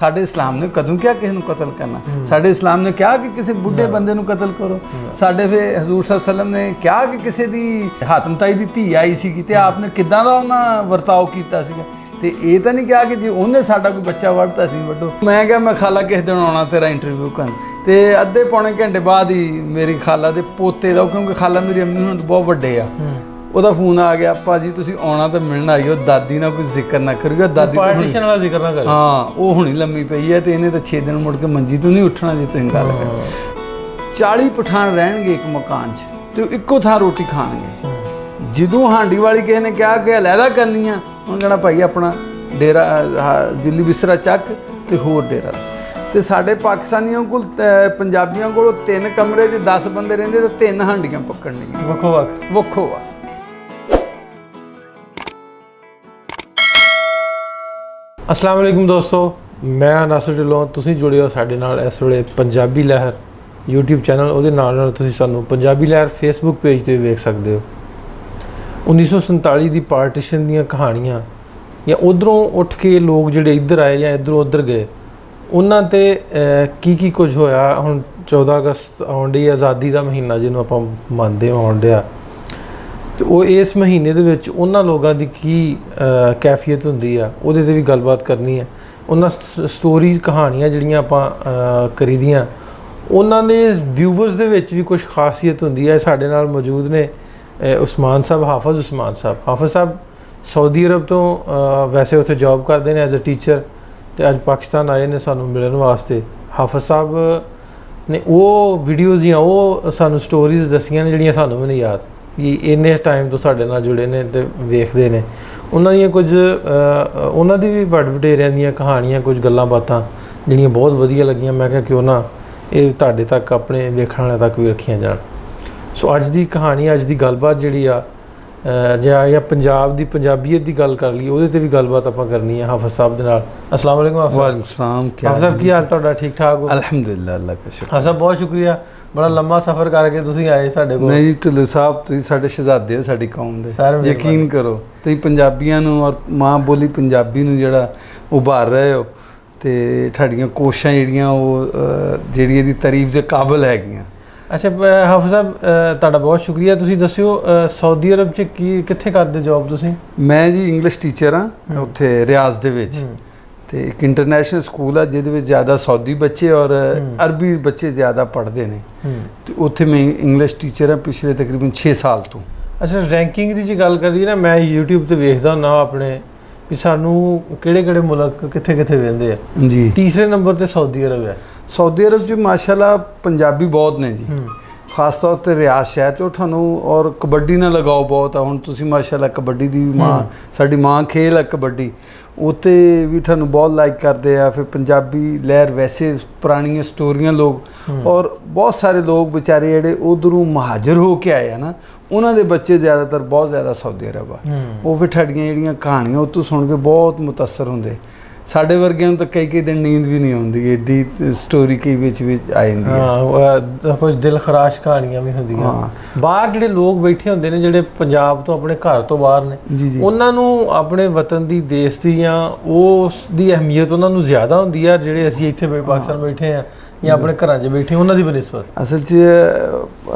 ਸਾਡੇ ਇਸਲਾਮ ਨੇ ਕਦੋਂ ਕਿਹਾ ਕਿਸੇ ਨੂੰ ਕਤਲ ਕਰਨਾ? ਸਾਡੇ ਇਸਲਾਮ ਨੇ ਕਿਹਾ ਕਿ ਕਿਸੇ ਬੁੱਢੇ ਬੰਦੇ ਨੂੰ ਕਤਲ ਕਰੋ? ਸਾਡੇ ਫਿਰ ਹਜ਼ੂਰ ਸੱਲੱਲਾਹੁ ਅਲੈਹਿ ਵਸੱਲਮ ਨੇ ਕਿਹਾ ਕਿ ਕਿਸੇ ਦੀ ਹਾਤਮ ਤਾਈ ਦੀ ਧੀ ਆਈ ਸੀਗੀ ਤੇ ਆਪ ਨੇ ਕਿੱਦਾਂ ਦਾ ਉਹਨਾਂ ਵਰਤਾਓ ਕੀਤਾ ਸੀਗਾ? ਤੇ ਇਹ ਤਾਂ ਨਹੀਂ ਕਿਹਾ ਕਿ ਜੇ ਉਹਨੇ ਸਾਡਾ ਕੋਈ ਬੱਚਾ ਵੱਢਤਾ ਸੀ ਵੱਢੋ। ਮੈਂ ਕਿਹਾ ਮੈਂ ਖਾਲਾ ਕਿਸੇ ਦਿਨ ਆਉਣਾ ਤੇਰਾ ਇੰਟਰਵਿਊ ਕਰਨ, ਤੇ ਅੱਧੇ ਪੌਣੇ ਘੰਟੇ ਬਾਅਦ ਹੀ ਮੇਰੀ ਖਾਲਾ ਦੇ ਪੋਤੇ ਦਾ, ਕਿਉਂਕਿ ਖਾਲਾ ਮੇਰੀ ਅੰਮੀ ਹੁਣ ਬਹੁਤ ਵੱਡੇ ਆ, ਉਹਦਾ ਫੋਨ ਆ ਗਿਆ, ਭਾਜੀ ਤੁਸੀਂ ਆਉਣਾ ਤਾਂ ਮਿਲਣ ਆਈਓ, ਦਾਦੀ ਨਾਲ ਕੋਈ ਜ਼ਿਕਰ ਨਾ ਕਰਿਓ, ਦਾਦੀ ਪਾਰਟੀਸ਼ਨ ਵਾਲਾ ਜ਼ਿਕਰ ਨਾ ਕਰਿਓ। ਹਾਂ, ਉਹ ਹੁਣੀ ਲੰਮੀ ਪਈ ਹੈ ਤੇ ਇਹਨੇ ਤਾਂ 6 ਦਿਨ ਮੁੜ ਕੇ ਮੰਜੀ ਤੋਂ ਨਹੀਂ ਉੱਠਣਾ ਜੇ ਤੁਸੀਂ ਗੱਲ ਕਰੋ। 40 ਪਠਾਨ ਰਹਿਣਗੇ ਇੱਕ ਮਕਾਨ 'ਚ ਤੇ ਇੱਕੋ ਥਾਂ ਰੋਟੀ ਖਾਣਗੇ। ਜਦੋਂ ਹਾਂਡੀ ਵਾਲੀ ਕਿਸੇ ਨੇ ਕਿਹਾ ਕਿ ਅਲੱਗਾ ਕਰਨੀ ਆ, ਉਹਨੇ ਕਹਿਣਾ ਭਾਈ ਆਪਣਾ ਡੇਰਾ ਜੁੱਲੀ ਬਿਸਤਰਾ ਚੱਕ ਤੇ ਹੋਰ ਡੇਰਾ। ਤੇ ਸਾਡੇ ਪਾਕਿਸਤਾਨੀਆਂ ਕੋਲ ਪੰਜਾਬੀਆਂ ਕੋਲ 3 ਕਮਰੇ 'ਚ 10 ਬੰਦੇ ਰਹਿੰਦੇ ਤੇ 3 ਹਾਂਡੀਆਂ ਪੱਕਣੀਆਂ ਵੱਖੋ ਵੱਖ ਵੱਖੋ ਵੱਖ। अस्सलाम वालेकुम दोस्तों, मैं नासिर ढिल्लों। तुसीं जुड़े हो साडे नाल इस वेले पंजाबी लहर यूट्यूब चैनल, उहदे नाल नाल तुसीं सानूं पंजाबी लहर फेसबुक पेज ते वेख सकदे हो। 1947 दी पार्टीशन दीयां कहानियां या उधरों उठ के लोग जिहड़े इधर आए या इधरों उधर गए, उन्हां ते की कुछ होया। हुण 14 अगस्त आउण डी, आज़ादी दा महीना जिहनूं आपां मनदे आउण डिया, ਤੇ ਉਹ ਇਸ ਮਹੀਨੇ ਦੇ ਵਿੱਚ ਉਹਨਾਂ ਲੋਕਾਂ ਦੀ ਕੀ ਕੈਫੀਅਤ ਹੁੰਦੀ ਆ, ਉਹਦੇ 'ਤੇ ਵੀ ਗੱਲਬਾਤ ਕਰਨੀ ਹੈ। ਉਹਨਾਂ ਸਟੋਰੀਜ਼ ਕਹਾਣੀਆਂ ਜਿਹੜੀਆਂ ਆਪਾਂ ਕਰੀਦੀਆਂ, ਉਹਨਾਂ ਦੇ ਵਿਊਵਰਸ ਦੇ ਵਿੱਚ ਵੀ ਕੁਝ ਖਾਸੀਅਤ ਹੁੰਦੀ ਹੈ। ਸਾਡੇ ਨਾਲ ਮੌਜੂਦ ਨੇ ਉਸਮਾਨ ਸਾਹਿਬ, ਹਾਫਿਜ਼ ਉਸਮਾਨ ਸਾਹਿਬ। ਹਾਫਿਜ਼ ਸਾਹਿਬ ਸਾਊਦੀ ਅਰਬ ਤੋਂ ਵੈਸੇ ਉੱਥੇ ਜੌਬ ਕਰਦੇ ਨੇ ਐਜ਼ ਅ ਟੀਚਰ, ਤੇ ਅੱਜ ਪਾਕਿਸਤਾਨ ਆਏ ਨੇ ਸਾਨੂੰ ਮਿਲਣ ਵਾਸਤੇ। ਹਾਫਿਜ਼ ਸਾਹਿਬ ਨੇ ਉਹ ਵੀਡੀਓਜ਼ ਜਾਂ ਉਹ ਸਾਨੂੰ ਸਟੋਰੀਜ਼ ਦੱਸੀਆਂ ਨੇ ਜਿਹੜੀਆਂ ਸਾਨੂੰ ਵੀ ਨਹੀਂ ਯਾਦ, ਕਿ ਇੰਨੇ ਟਾਈਮ ਤੋਂ ਸਾਡੇ ਨਾਲ ਜੁੜੇ ਨੇ ਤੇ ਵੇਖਦੇ ਨੇ। ਉਹਨਾਂ ਦੀਆਂ ਕੁਝ ਉਹਨਾਂ ਦੀ ਵੀ ਵੱਡ ਵਡੇਰਿਆਂ ਦੀਆਂ ਕਹਾਣੀਆਂ, ਕੁਝ ਗੱਲਾਂ ਬਾਤਾਂ ਜਿਹੜੀਆਂ ਬਹੁਤ ਵਧੀਆ ਲੱਗੀਆਂ। ਮੈਂ ਕਿਹਾ ਕਿਉਂ ਨਾ ਇਹ ਤੁਹਾਡੇ ਤੱਕ, ਆਪਣੇ ਵੇਖਣ ਵਾਲਿਆਂ ਤੱਕ ਵੀ ਰੱਖੀਆਂ ਜਾਣ। ਸੋ ਅੱਜ ਦੀ ਕਹਾਣੀ, ਅੱਜ ਦੀ ਗੱਲਬਾਤ ਜਿਹੜੀ ਆ, ਜਾਂ ਪੰਜਾਬ ਦੀ ਪੰਜਾਬੀਅਤ ਦੀ ਗੱਲ ਕਰ ਲਈ, ਉਹਦੇ 'ਤੇ ਵੀ ਗੱਲਬਾਤ ਆਪਾਂ ਕਰਨੀ ਹੈ ਹਾਫਿਜ਼ ਸਾਹਿਬ ਦੇ ਨਾਲ। अस्सलाम वालेकुम। वालेकुम सलाम। हाफिज़ साहब की हाल तुहाडा? ठीक ठाक हो? अल्हम्दुलिल्लाह, अल्लाह का शुक्र। हाफिज़ साहब बहुत शुक्रिया, बड़ा लंबा सफ़र करके तुसीं आए साडे कोल। नहीं जी ढिल्लों साहब, तुसीं साडे शहजादे हो साडी कौम दे, यकीन करो। तुसीं पंजाबियां नूं और माँ बोली पंजाबी नूं जिहड़ा उभार रहे हो, ते तुहाडीਆਂ कोशिशां ਜਿਹੜੀਆਂ ਉਹ ਜਿਹੜੀ ਇਹਦੀ ਤਾਰੀਫ ਦੇ ਕਾਬਿਲ ਹੈਗੀਆਂ। अच्छा हाफिज़ साहब, तुहाडा बहुत शुक्रिया। तुसीं दस्सिओ सऊदी अरब 'ਚ कित्थे करदे जॉब तुसीं? मैं जी इंग्लिश टीचर हाँ उत्थे रियाज दे विच, ते एक इंटरनेशनल स्कूल है जिहदे विच ज़्यादा सऊदी बच्चे और अरबी बच्चे ज़्यादा पढ़ते हैं। तो उत्थे मैं इंग्लिश टीचर हाँ पिछले तकरीबन 6 साल तो। अच्छा, रैंकिंग की जे गल करिए ना, मैं यूट्यूब ते वेखदा हुंदा अपने भी सानू किहड़े मुल्क कित्थे कित्थे वेंदे आ जी। तीसरे नंबर ते सऊदी अरब है। सऊदी अरब च माशाल्लाह पंजाबी बहुत ने जी, खास तौर पर रियाज शहर चो थानू, और कबड्डी नाल लगाओ बहुत आ। हुण तुसीं माशाल्लाह कबड्डी दी मां, साडी मां खेल है कबड्डी, उत्ते भी थानू बहुत लाइक करते हैं। फिर पंजाबी लहर वैसे पुरानियां स्टोरियां लोग, और बहुत सारे लोग बेचारे जिहड़े उधरों महाजर हो के आए हैं ना, उन्हां दे बच्चे ज़्यादातर बहुत ज़्यादा सऊदी अरब आ। वो फिर तुहाडीਆਂ ਜਿਹੜੀਆਂ ਕਹਾਣੀਆਂ ਉੱਤੋਂ ਸੁਣ ਕੇ ਬਹੁਤ ਮੁਤਅਸਰ ਹੁੰਦੇ। ਸਾਡੇ ਵਰਗਿਆਂ ਨੂੰ ਤਾਂ ਕਈ ਦਿਨ ਨੀਂਦ ਵੀ ਨਹੀਂ ਆਉਂਦੀ, ਏਡੀ ਸਟੋਰੀ ਕਈ ਵਿੱਚ ਆ ਜਾਂਦੀ ਹੈ। ਹਾਂ, ਕੁਝ ਦਿਲ ਖਰਾਸ਼ ਕਹਾਣੀਆਂ ਵੀ ਹੁੰਦੀਆਂ। ਬਾਹਰ ਜਿਹੜੇ ਲੋਕ ਬੈਠੇ ਹੁੰਦੇ ਨੇ, ਜਿਹੜੇ ਪੰਜਾਬ ਤੋਂ ਆਪਣੇ ਘਰ ਤੋਂ ਬਾਹਰ ਨੇ, ਉਹਨਾਂ ਨੂੰ ਆਪਣੇ ਵਤਨ ਦੀ, ਦੇਸ਼ ਦੀ ਜਾਂ ਉਸ ਦੀ ਅਹਿਮੀਅਤ ਉਹਨਾਂ ਨੂੰ ਜ਼ਿਆਦਾ ਹੁੰਦੀ ਆ, ਜਿਹੜੇ ਅਸੀਂ ਇੱਥੇ ਪਾਕਿਸਤਾਨ ਬੈਠੇ ਆ ਜਾਂ ਆਪਣੇ ਘਰਾਂ 'ਚ ਬੈਠੇ, ਉਹਨਾਂ ਦੀ ਬਨਿਸਬਤ। ਅਸਲ 'ਚ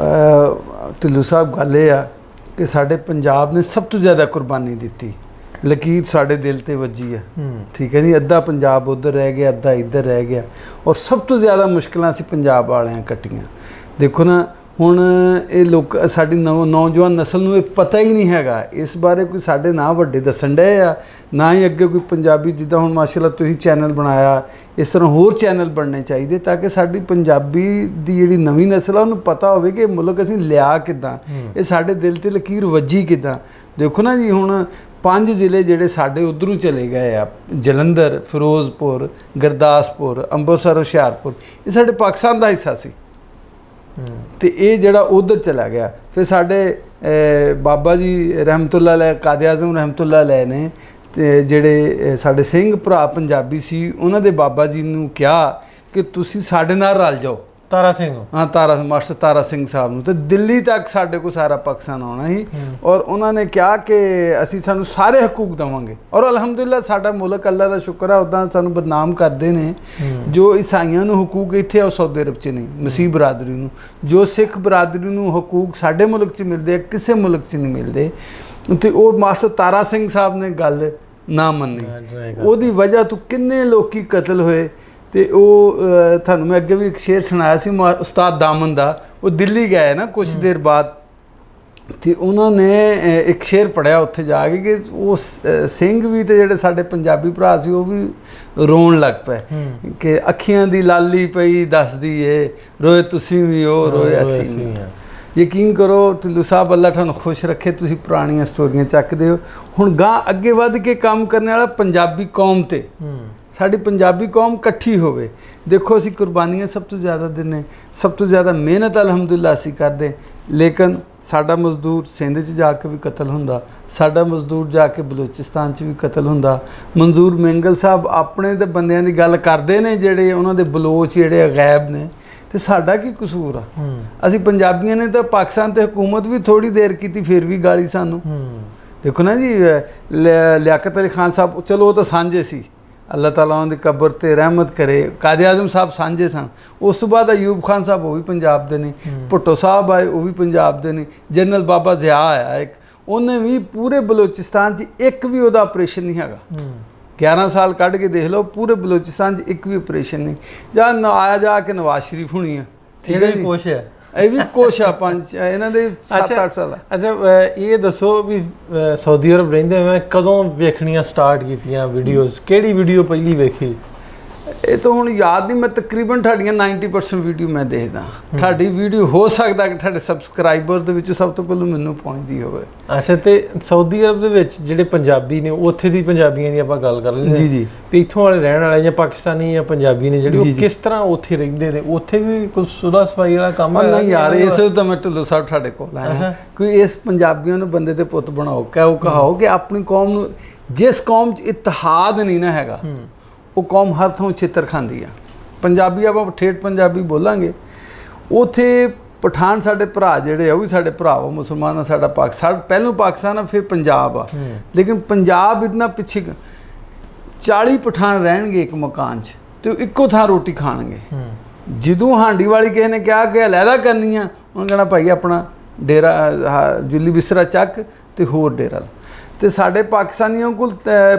ਢਿੱਲੋਂ ਸਾਹਿਬ ਗੱਲ ਇਹ ਆ ਕਿ ਸਾਡੇ ਪੰਜਾਬ ਨੇ ਸਭ ਤੋਂ ਜ਼ਿਆਦਾ ਕੁਰਬਾਨੀ ਦਿੱਤੀ। ਲਕੀਰ ਸਾਡੇ ਦਿਲ ਤੇ ਵੱਜੀ ਆ, ਠੀਕ ਹੈ ਜੀ। ਅੱਧਾ ਪੰਜਾਬ ਉੱਧਰ ਰਹਿ ਗਿਆ, ਅੱਧਾ ਇੱਧਰ ਰਹਿ ਗਿਆ, ਔਰ ਸਭ ਤੋਂ ਜ਼ਿਆਦਾ ਮੁਸ਼ਕਿਲਾਂ ਅਸੀਂ ਪੰਜਾਬ ਵਾਲਿਆਂ ਕੱਟੀਆਂ। ਦੇਖੋ ਨਾ, ਹੁਣ ਇਹ ਲੋਕ, ਸਾਡੀ ਨੌਜਵਾਨ ਨਸਲ ਨੂੰ ਇਹ ਪਤਾ ਹੀ ਨਹੀਂ ਹੈਗਾ ਇਸ ਬਾਰੇ। ਕੋਈ ਸਾਡੇ ਨਾ ਵੱਡੇ ਦੱਸਣ ਡਏ ਆ, ਨਾ ਹੀ ਅੱਗੇ ਕੋਈ ਪੰਜਾਬੀ, ਜਿੱਦਾਂ ਹੁਣ ਮਾਸ਼ਾਅੱਲਾ ਤੁਸੀਂ ਚੈਨਲ ਬਣਾਇਆ, ਇਸ ਤਰ੍ਹਾਂ ਹੋਰ ਚੈਨਲ ਬਣਨੇ ਚਾਹੀਦੇ ਤਾਂ ਕਿ ਸਾਡੀ ਪੰਜਾਬੀ ਦੀ ਜਿਹੜੀ ਨਵੀਂ ਨਸਲ ਆ ਉਹਨੂੰ ਪਤਾ ਹੋਵੇ ਕਿ ਇਹ ਮੁਲਕ ਅਸੀਂ ਲਿਆ ਕਿੱਦਾਂ, ਇਹ ਸਾਡੇ ਦਿਲ ਤੇ ਲਕੀਰ ਵੱਜੀ ਕਿੱਦਾਂ। ਦੇਖੋ ਨਾ ਜੀ, ਹੁਣ 5 ਜ਼ਿਲ੍ਹੇ ਜਿਹੜੇ ਸਾਡੇ ਉੱਧਰੋਂ ਚਲੇ ਗਏ ਆ, ਜਲੰਧਰ, ਫਿਰੋਜ਼ਪੁਰ, ਗੁਰਦਾਸਪੁਰ, ਅੰਮ੍ਰਿਤਸਰ, ਹੁਸ਼ਿਆਰਪੁਰ, ਇਹ ਸਾਡੇ ਪਾਕਿਸਤਾਨ ਦਾ ਹਿੱਸਾ ਸੀ, ਤੇ ਇਹ ਜਿਹੜਾ ਉੱਧਰ ਚਲਾ ਗਿਆ। ਫਿਰ ਸਾਡੇ ਬਾਬਾ ਜੀ ਰਹਿਮਤੁल्लाह अलैह, ਕਾਜ਼ੀ ਆਜ਼ਮ ਰਹਿਮਤੁल्लाह अलैह ਨੇ, ਤੇ ਜਿਹੜੇ ਸਾਡੇ ਸਿੰਘ ਭਰਾ ਪੰਜਾਬੀ ਸੀ, ਉਹਨਾਂ ਦੇ ਬਾਬਾ ਜੀ ਨੂੰ ਕਿਹਾ ਕਿ ਤੁਸੀਂ ਸਾਡੇ ਨਾਲ ਰਲ ਜਾਓ, ਤਾਰਾ ਸਿੰਘ ਹਾਂ ਮਾਸਟਰ ਤਾਰਾ ਸਿੰਘ ਸਾਹਿਬ ਨੂੰ, ਤੇ ਦਿੱਲੀ ਤੱਕ ਸਾਡੇ ਕੋਲ ਸਾਰਾ ਪਾਕਿਸਤਾਨ ਆਉਣਾ ਸੀ। ਔਰ ਉਹਨਾਂ ਨੇ ਕਿਹਾ ਕਿ ਅਸੀਂ ਸਾਨੂੰ ਸਾਰੇ ਹਕੂਕ ਦੇਵਾਂਗੇ। ਔਰ ਅਲਹਮਦੁਲਿਲਾ ਸਾਡਾ ਮੁਲਕ ਅੱਲਾ ਦਾ ਸ਼ੁਕਰ ਹੈ, ਉੱਦਾਂ ਸਾਨੂੰ ਬਦਨਾਮ ਕਰਦੇ ਨੇ। ਜੋ ਈਸਾਈਆਂ ਨੂੰ ਹਕੂਕ ਇੱਥੇ ਆ ਉਹ ਸਾਊਦੀ ਅਰਬ 'ਚ ਨਹੀਂ, ਮਸੀਹ ਬਰਾਦਰੀ ਨੂੰ। ਜੋ ਸਿੱਖ ਬਰਾਦਰੀ ਨੂੰ ਹਕੂਕ ਸਾਡੇ ਮੁਲਕ 'ਚ ਮਿਲਦੇ ਆ, ਕਿਸੇ ਮੁਲਕ 'ਚ ਨਹੀਂ ਮਿਲਦੇ। ਅਤੇ ਉਹ ਮਾਸਟਰ ਤਾਰਾ ਸਿੰਘ ਸਾਹਿਬ ਨੇ ਗੱਲ ਨਾ ਮੰਨੀ, ਉਹਦੀ ਵਜ੍ਹਾ ਤੋਂ ਕਿੰਨੇ ਲੋਕੀ ਕਤਲ ਹੋਏ। ਤੇ ਉਹ ਤੁਹਾਨੂੰ ਮੈਂ ਅੱਗੇ ਵੀ ਇੱਕ ਸ਼ੇਰ ਸੁਣਾਇਆ ਸੀ ਉਸਤਾਦ ਦਾਮਨ ਦਾ। ਉਹ ਦਿੱਲੀ ਗਏ ਨਾ ਕੁਛ ਦੇਰ ਬਾਅਦ, ਤੇ ਉਹਨਾਂ ਨੇ ਇੱਕ ਸ਼ੇਰ ਪੜ੍ਹਿਆ ਉੱਥੇ ਜਾ ਕੇ ਕਿ ਉਹ ਸਿੰਘ ਵੀ ਤੇ ਜਿਹੜੇ ਸਾਡੇ ਪੰਜਾਬੀ ਭਰਾ ਸੀ ਉਹ ਵੀ ਰੋਣ ਲੱਗ ਪਏ ਕਿ ਅੱਖੀਆਂ ਦੀ ਲਾਲੀ ਪਈ ਦੱਸਦੀ ਏ, ਰੋਏ ਤੁਸੀਂ ਵੀ ਹੋ ਰੋਏ ਅਸੀਂ ਵੀ। ਯਕੀਨ ਕਰੋ ਢਿੱਲੋਂ ਸਾਹਿਬ, ਅੱਲਾ ਤੁਹਾਨੂੰ ਖੁਸ਼ ਰੱਖੇ, ਤੁਸੀਂ ਪੁਰਾਣੀਆਂ ਸਟੋਰੀਆਂ ਚੱਕਦੇ ਹੋ। ਹੁਣ ਗਾਂ ਅੱਗੇ ਵੱਧ ਕੇ ਕੰਮ ਕਰਨ ਵਾਲਾ ਪੰਜਾਬੀ ਕੌਮ ਤੇ ਸਾਡੀ ਪੰਜਾਬੀ ਕੌਮ ਇਕੱਠੀ ਹੋਵੇ। ਦੇਖੋ ਅਸੀਂ ਕੁਰਬਾਨੀਆਂ ਸਭ ਤੋਂ ਜ਼ਿਆਦਾ ਦਿੰਦੇ, ਸਭ ਤੋਂ ਜ਼ਿਆਦਾ ਮਿਹਨਤ ਅਲਹਮਦੁਲਿਲਾ ਅਸੀਂ ਕਰਦੇ, ਲੇਕਿਨ ਸਾਡਾ ਮਜ਼ਦੂਰ ਸਿੰਧ 'ਚ ਜਾ ਕੇ ਵੀ ਕਤਲ ਹੁੰਦਾ, ਸਾਡਾ ਮਜ਼ਦੂਰ ਜਾ ਕੇ ਬਲੋਚਿਸਤਾਨ 'ਚ ਵੀ ਕਤਲ ਹੁੰਦਾ। ਮਨਜ਼ੂਰ ਮੈਂਗਲ ਸਾਹਿਬ ਆਪਣੇ ਦੇ ਬੰਦਿਆਂ ਦੀ ਗੱਲ ਕਰਦੇ ਨੇ ਜਿਹੜੇ ਉਹਨਾਂ ਦੇ ਬਲੋਚ ਜਿਹੜੇ ਗਾਇਬ ਨੇ, ਤੇ ਸਾਡਾ ਕੀ ਕਸੂਰ ਆ? ਅਸੀਂ ਪੰਜਾਬੀਆਂ ਨੇ ਤਾਂ ਪਾਕਿਸਤਾਨ ਤੇ ਹਕੂਮਤ ਵੀ ਥੋੜ੍ਹੀ ਦੇਰ ਕੀਤੀ, ਫਿਰ ਵੀ ਗਾਲੀ ਸਾਨੂੰ। ਦੇਖੋ ਨਾ ਜੀ, ਲਿਆਕਤ ਅਲੀ ਖਾਨ ਸਾਹਿਬ, ਚਲੋ ਉਹ ਤਾਂ ਸਾਂਝੇ ਸੀ, ਅੱਲਾਹ ਤਾਲਾ ਉਹਨਾਂ ਦੀ ਕਬਰ 'ਤੇ ਰਹਿਮਤ ਕਰੇ। ਕਾਇਦ ਆਜ਼ਮ ਸਾਹਿਬ ਸਾਂਝੇ ਸਨ। ਉਸ ਤੋਂ ਬਾਅਦ ਅਯੂਬ ਖਾਨ ਸਾਹਿਬ, ਉਹ ਵੀ ਪੰਜਾਬ ਦੇ ਨੇ। ਭੁੱਟੋ ਸਾਹਿਬ ਆਏ, ਉਹ ਵੀ ਪੰਜਾਬ ਦੇ ਨੇ। ਜਨਰਲ ਬਾਬਾ ਜ਼ਿਆ ਆਇਆ ਇੱਕ, ਉਹਨੇ ਵੀ ਪੂਰੇ ਬਲੋਚਿਸਤਾਨ 'ਚ ਇੱਕ ਵੀ ਉਹਦਾ ਆਪਰੇਸ਼ਨ ਨਹੀਂ ਹੈਗਾ। 11 ਸਾਲ ਕੱਢ ਕੇ ਦੇਖ ਲਓ, ਪੂਰੇ ਬਲੋਚਿਸਤਾਨ 'ਚ ਇੱਕ ਵੀ ਆਪਰੇਸ਼ਨ ਨਹੀਂ। ਜਾਂ ਆਇਆ ਜਾ ਕੇ ਨਵਾਜ਼ ਸ਼ਰੀਫ ਹੋਣੀ ਆ, ਠੀਕ ਹੈ, ਕੁਛ ਹੈ, ਇਹ ਵੀ ਕੁਛ ਆ, ਇਹਨਾਂ ਦੇ 7-8 ਸਾਲ। ਅੱਛਾ, ਇਹ ਦੱਸੋ ਵੀ ਸਾਊਦੀ ਅਰਬ ਰਹਿੰਦੇ ਹੋਏ ਕਦੋਂ ਵੇਖਣੀਆਂ ਸਟਾਰਟ ਕੀਤੀਆਂ ਵੀਡੀਓਜ਼? ਕਿਹੜੀ ਵੀਡੀਓ ਪਹਿਲੀ ਵੇਖੀ? ਇਹ ਤਾਂ ਹੁਣ ਯਾਦ ਨਹੀਂ, ਮੈਂ ਤਕਰੀਬਨ ਤੁਹਾਡੀਆਂ 90% ਵੀਡੀਓ ਮੈਂ ਦੇਖਦਾ। ਤੁਹਾਡੀ ਵੀਡੀਓ ਹੋ ਸਕਦਾ ਕਿ ਤੁਹਾਡੇ ਸਬਸਕ੍ਰਾਈਬਰ ਦੇ ਵਿੱਚੋਂ ਸਭ ਤੋਂ ਪਹਿਲਾਂ ਮੈਨੂੰ ਪਹੁੰਚਦੀ ਹੋਵੇ। ਅੱਛਾ, ਤੇ ਸਾਊਦੀ ਅਰਬ ਦੇ ਵਿੱਚ ਜਿਹੜੇ ਪੰਜਾਬੀ ਨੇ, ਉੱਥੇ ਦੀ ਪੰਜਾਬੀਆਂ ਦੀ ਆਪਾਂ ਗੱਲ ਕਰ ਲੈਂਦੇ ਜੀ ਜੀ, ਵੀ ਇੱਥੋਂ ਵਾਲੇ ਰਹਿਣ ਵਾਲੇ ਜਾਂ ਪਾਕਿਸਤਾਨੀ ਜਾਂ ਪੰਜਾਬੀ ਨੇ ਜਿਹੜੇ, ਉਹ ਕਿਸ ਤਰ੍ਹਾਂ ਉੱਥੇ ਰਹਿੰਦੇ ਨੇ? ਉੱਥੇ ਵੀ ਕੋਈ ਸੁਲਾ ਸਫਾਈ ਵਾਲਾ ਕੰਮ ਹੈ? ਨਹੀਂ ਯਾਰ, ਇਸ ਤਾਂ ਮੈਂ ਢਿੱਲੋਂ ਸਾਹਿਬ ਤੁਹਾਡੇ ਕੋਲ ਆਇਆ, ਕੋਈ ਇਸ ਪੰਜਾਬੀਆਂ ਨੂੰ ਬੰਦੇ ਦੇ ਪੁੱਤ ਬਣਾਓ, ਕਹਾਓ ਕਿ ਆਪਣੀ ਕੌਮ ਨੂੰ, ਜਿਸ ਕੌਮ 'ਚ ਇਤਿਹਾਦ ਨਹੀਂ ਨਾ ਹੈਗਾ, ਉਹ ਕੌਮ ਹਰ ਥਾਂ ਛਿੱਤਰ ਖਾਂਦੀ ਆ। ਪੰਜਾਬੀ ਆਪਾਂ ਠੇਠ ਪੰਜਾਬੀ ਬੋਲਾਂਗੇ, ਉੱਥੇ ਪਠਾਨ ਸਾਡੇ ਭਰਾ ਜਿਹੜੇ ਆ ਉਹ ਵੀ ਸਾਡੇ ਭਰਾ ਵਾ, ਮੁਸਲਮਾਨ ਆ। ਸਾਡਾ ਪਾਕਿਸਤਾਨ ਪਹਿਲੋਂ ਪਾਕਿਸਤਾਨ ਆ, ਫਿਰ ਪੰਜਾਬ ਆ। ਲੇਕਿਨ ਪੰਜਾਬ ਇਤਨਾ ਪਿੱਛੇ, 40 ਪਠਾਨ ਰਹਿਣਗੇ ਇੱਕ ਮਕਾਨ 'ਚ, ਤੇ ਉਹ ਇੱਕੋ ਥਾਂ ਰੋਟੀ ਖਾਣਗੇ। ਜਦੋਂ ਹਾਂਡੀ ਵਾਲੀ ਕਿਸੇ ਨੇ ਕਿਹਾ ਕਿ ਅਲੱਗਾ ਕਰਨੀ ਆ, ਉਹਨੇ ਕਹਿਣਾ ਭਾਈ ਆਪਣਾ ਡੇਰਾ ਜੁੱਲੀ ਬਿਸਤਰਾ ਚੱਕ ਤੇ ਹੋਰ ਡੇਰਾ। ਤੇ ਸਾਡੇ ਪਾਕਿਸਤਾਨੀਆਂ ਕੋਲ,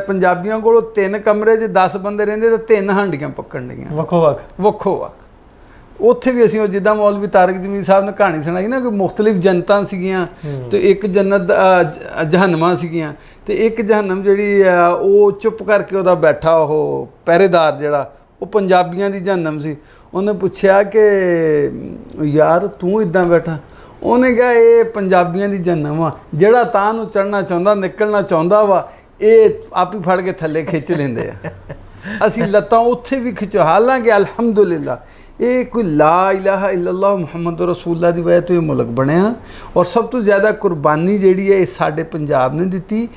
ਪੰਜਾਬੀਆਂ ਕੋਲ 3 ਕਮਰੇ 'ਚ 10 ਬੰਦੇ ਰਹਿੰਦੇ, ਤੇ 3 ਹਾਂਡੀਆਂ ਪੱਕਣ ਡੀਆਂ ਵੱਖੋ ਵੱਖ। ਉੱਥੇ ਵੀ ਅਸੀਂ ਉਹ ਜਿੱਦਾਂ ਮੌਲਵੀ ਤਾਰਿਕ ਜਮੀਲ ਸਾਹਿਬ ਨੇ ਕਹਾਣੀ ਸੁਣਾਈ ਨਾ, ਕਿ ਮੁਖਤਲਿਫ ਜਨਤਾਂ ਸੀਗੀਆਂ, ਤੇ ਇੱਕ ਜੰਨਤ ਜਹੰਨਮਾਂ ਸੀਗੀਆਂ, ਤੇ ਇੱਕ ਜਹੰਨਮ ਜਿਹੜੀ ਆ ਉਹ ਚੁੱਪ ਕਰਕੇ ਉਹਦਾ ਬੈਠਾ ਉਹ ਪਹਿਰੇਦਾਰ ਜਿਹੜਾ, ਉਹ ਪੰਜਾਬੀਆਂ ਦੀ ਜਹੰਨਮ ਸੀ। ਉਹਨੇ ਪੁੱਛਿਆ ਕਿ ਯਾਰ ਤੂੰ ਇੱਦਾਂ ਬੈਠਾ? ਉਹਨੇ ਕਿਹਾ ਇਹ ਪੰਜਾਬੀਆਂ ਦੀ ਜਹੰਨਮ ਆ, ਜਿਹੜਾ ਤਾਂ ਨੂੰ ਚੜ੍ਹਨਾ ਚਾਹੁੰਦਾ, ਨਿਕਲਣਾ ਚਾਹੁੰਦਾ ਵਾ, ਇਹ ਆਪ ਹੀ ਫੜ ਕੇ ਥੱਲੇ ਖਿੱਚ ਲੈਂਦੇ ਆ। ਅਸੀਂ ਲੱਤਾਂ ਉੱਥੇ ਵੀ ਖਿੱਚੋ। ਹਾਲਾਂਕਿ ਅਲਹਮਦੁਲਿਲਾ ਇਹ ਕੋਈ ਲਾ ਇਲਾਹਾ ਇਲੱਲਾਹ ਮੁਹੰਮਦ ਰਸੂਲullah ਦੀ ਵਜ੍ਹਾ ਤੋਂ ਇਹ ਮੁਲਕ ਬਣਿਆ। ਔਰ ਸਭ ਤੋਂ ਜ਼ਿਆਦਾ ਕੁਰਬਾਨੀ ਜਿਹੜੀ ਹੈ ਇਹ ਸਾਡੇ ਪੰਜਾਬ ਨੇ ਦਿੱਤੀ।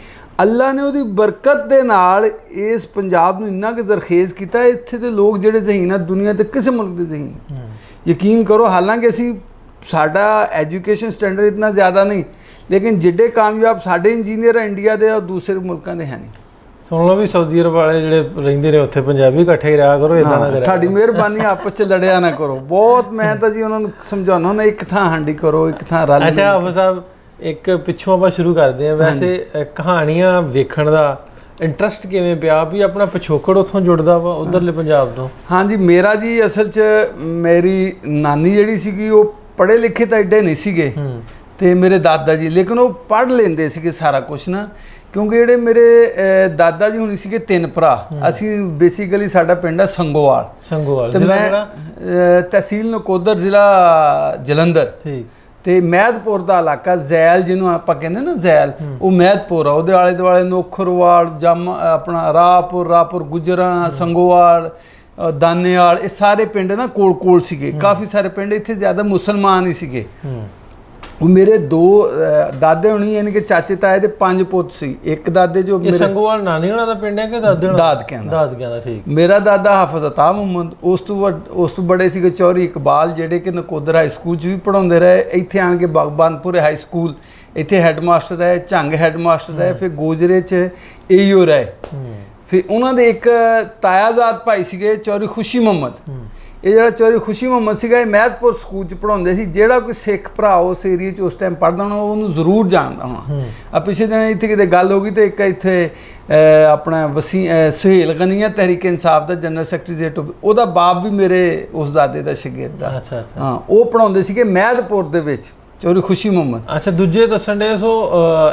ਅੱਲਾ ਨੇ ਉਹਦੀ ਬਰਕਤ ਦੇ ਨਾਲ ਇਸ ਪੰਜਾਬ ਨੂੰ ਇੰਨਾ ਕੁ ਜ਼ਰਖੇਜ਼ ਕੀਤਾ, ਇੱਥੇ ਦੇ ਲੋਕ ਜਿਹੜੇ ਜ਼ਹੀਨ ਆ ਦੁਨੀਆ 'ਤੇ ਕਿਸੇ ਮੁਲਕ ਦੇ ਜ਼ਹੀਨ। ਯਕੀਨ ਕਰੋ, ਹਾਲਾਂਕਿ ਅਸੀਂ, ਸਾਡਾ ਐਜੂਕੇਸ਼ਨ ਸਟੈਂਡਰਡ ਇਤਨਾ ਜ਼ਿਆਦਾ ਨਹੀਂ, ਲੇਕਿਨ ਜਿੱਡੇ ਕਾਮਯਾਬ ਸਾਡੇ ਇੰਜੀਨੀਅਰ ਆ ਇੰਡੀਆ ਦੇ, ਉਹ ਦੂਸਰੇ ਮੁਲਕਾਂ ਦੇ ਹੈ ਨਹੀਂ। ਸੁਣ ਲਓ ਵੀ ਸਾਊਦੀ ਅਰਬ ਵਾਲੇ ਜਿਹੜੇ ਰਹਿੰਦੇ ਨੇ ਉੱਥੇ, ਪੰਜਾਬੀ ਇਕੱਠੇ ਰਿਹਾ ਕਰੋ, ਇਦਾਂ ਨਾ ਕਰਿਆ। ਤੁਹਾਡੀ ਮਿਹਰਬਾਨੀ, ਆਪਸ 'ਚ ਲੜਿਆ ਨਾ ਕਰੋ। ਬਹੁਤ ਮੈਂ ਤਾਂ ਜੀ ਉਹਨਾਂ ਨੂੰ ਸਮਝਾਉਣਾ ਹੁੰਦਾ, ਇੱਕ ਥਾਂ ਹਾਂਡੀ ਕਰੋ, ਇੱਕ ਥਾਂ ਰਲ। ਅੱਛਾ ਆਫਰ ਸਾਹਿਬ, ਇੱਕ ਪਿੱਛੋਂ ਆਪਾਂ ਸ਼ੁਰੂ ਕਰਦੇ ਹਾਂ। ਵੈਸੇ ਕਹਾਣੀਆਂ ਵੇਖਣ ਦਾ ਇੰਟਰਸਟ ਕਿਵੇਂ ਪਿਆ ਵੀ ਆਪਣਾ ਪਿਛੋਕੜ ਉੱਥੋਂ ਜੁੜਦਾ ਵਾ ਉਧਰਲੇ ਪੰਜਾਬ ਤੋਂ? ਹਾਂਜੀ, ਮੇਰਾ ਜੀ ਅਸਲ 'ਚ ਮੇਰੀ ਨਾਨੀ ਜਿਹੜੀ ਸੀਗੀ ਉਹ ਪੜ੍ਹੇ ਲਿਖੇ ਤਾਂ ਐਡੇ ਨਹੀਂ ਸੀਗੇ, ਤੇ ਮੇਰੇ ਦਾਦਾ ਜੀ, ਲੇਕਿਨ ਉਹ ਪੜ੍ਹ ਲੈਂਦੇ ਸੀਗੇ ਸਾਰਾ ਕੁਛ ਨਾ, ਕਿਉਂਕਿ ਜਿਹੜੇ ਮੇਰੇ ਦਾਦਾ ਜੀ ਹੁਣੀ ਸੀਗੇ 3 ਭਰਾ। ਅਸੀਂ ਬੇਸਿਕਲੀ, ਸਾਡਾ ਪਿੰਡ ਹੈ ਸੰਗੋਵਾਲ, ਤੇ ਮੈਂ ਤਹਿਸੀਲ ਨਕੋਦਰ, ਜ਼ਿਲ੍ਹਾ ਜਲੰਧਰ, ਤੇ ਮਹਿਦਪੁਰ ਦਾ ਇਲਾਕਾ ਜ਼ੈਲ ਜਿਹਨੂੰ ਆਪਾਂ ਕਹਿੰਦੇ ਨਾ, ਜ਼ੈਲ, ਉਹ ਮਹਿਦਪੁਰ ਆ। ਉਹਦੇ ਆਲੇ ਦੁਆਲੇ ਨੋਖਰਵਾਲ, ਆਪਣਾ ਰਾਹਪੁਰ, ਗੁਜਰਾਂ, ਸੰਗੋਵਾਲ, ਦਾਨੇਵਾਲ, ਇਹ ਸਾਰੇ ਪਿੰਡ ਨਾ ਕੋਲ ਸੀਗੇ। ਕਾਫੀ ਸਾਰੇ ਪਿੰਡ ਇੱਥੇ ਜ਼ਿਆਦਾ ਮੁਸਲਮਾਨ ਹੀ ਸੀਗੇ। ਉਹ ਮੇਰੇ 2 ਦਾਦੇ ਹੋਣੀ ਯਾਨੀ ਕਿ ਚਾਚੇ ਤਾਏ ਦੇ 5 ਪੁੱਤ ਸੀ। ਇੱਕ ਦਾਦੇ ਜੋ ਇਹ ਸੰਗੋਵਾਲ ਨਾਨੀ ਹੋਣਾ ਦਾ ਪਿੰਡ ਹੈ ਕਿ ਦਾਦੇ ਹੋਣਾ? ਦਾਦਕਿਆਂ ਦਾ। ਠੀਕ। ਮੇਰਾ ਦਾਦਾ ਹਾਫਿਜ਼ ਅਤਾ ਮੁਹੰਮਦ, ਉਸ ਤੋਂ ਬੜੇ ਸੀਗੇ ਚੌਧਰੀ ਇਕਬਾਲ ਜਿਹੜੇ ਕਿ ਨਕੋਦਰ ਹਾਈ ਸਕੂਲ 'ਚ ਵੀ ਪੜ੍ਹਾਉਂਦੇ ਰਹੇ। ਇੱਥੇ ਆਣ ਕੇ ਬਾਗਬਾਨਪੁਰ ਹਾਈ ਸਕੂਲ ਇੱਥੇ ਹੈੱਡ ਮਾਸਟਰ ਰਹੇ, ਝੰਗ ਹੈੱਡ ਮਾਸਟਰ ਰਹੇ, ਫਿਰ ਗੋਜਰੇ 'ਚ ਏਈਓ ਰਹੇ। ਫਿਰ ਉਹਨਾਂ ਦੇ ਇੱਕ ਤਾਇਆਜ਼ਾਦ ਭਾਈ ਸੀਗੇ ਚੌਧਰੀ ਖੁਸ਼ੀ ਮੁਹੰਮਦ। ਇਹ ਜਿਹੜਾ ਚੌਧਰੀ ਖੁਸ਼ੀ ਮੁਹੰਮਦ ਸੀਗਾ ਇਹ ਮਹਿਤਪੁਰ ਸਕੂਲ 'ਚ ਪੜ੍ਹਾਉਂਦੇ ਸੀ। ਜਿਹੜਾ ਕੋਈ ਸਿੱਖ ਭਰਾ ਉਸ ਏਰੀਏ 'ਚ ਉਸ ਟਾਈਮ ਪੜ੍ਹਦਾ ਹੋਣਾ ਉਹਨੂੰ ਜ਼ਰੂਰ ਜਾਣਦਾ ਹੋਣਾ। ਆ ਪਿਛਲੇ ਦਿਨ ਇੱਥੇ ਕਿਤੇ ਗੱਲ ਹੋ ਗਈ ਤੇ ਇੱਕ ਇੱਥੇ ਆਪਣਾ ਸੁਹੇਲ ਗਨੀਆ ਤਹਿਰੀਕ ਇਨਸਾਫ ਦਾ ਜਨਰਲ ਸੈਕਟਰੀ ਜੇ ਉਹਦਾ ਬਾਪ ਵੀ ਮੇਰੇ ਉਸ ਦਾਦੇ ਦਾ ਸ਼ਾਗਿਰਦ ਆ। ਹਾਂ, ਉਹ ਪੜ੍ਹਾਉਂਦੇ ਸੀਗੇ ਮਹਿਤਪੁਰ ਦੇ ਵਿੱਚ ਚੌਧਰੀ ਖੁਸ਼ੀ ਮੁਹੰਮਦ। ਅੱਛਾ, ਦੂਜੇ ਦੱਸਣ ਦੇ ਸੋ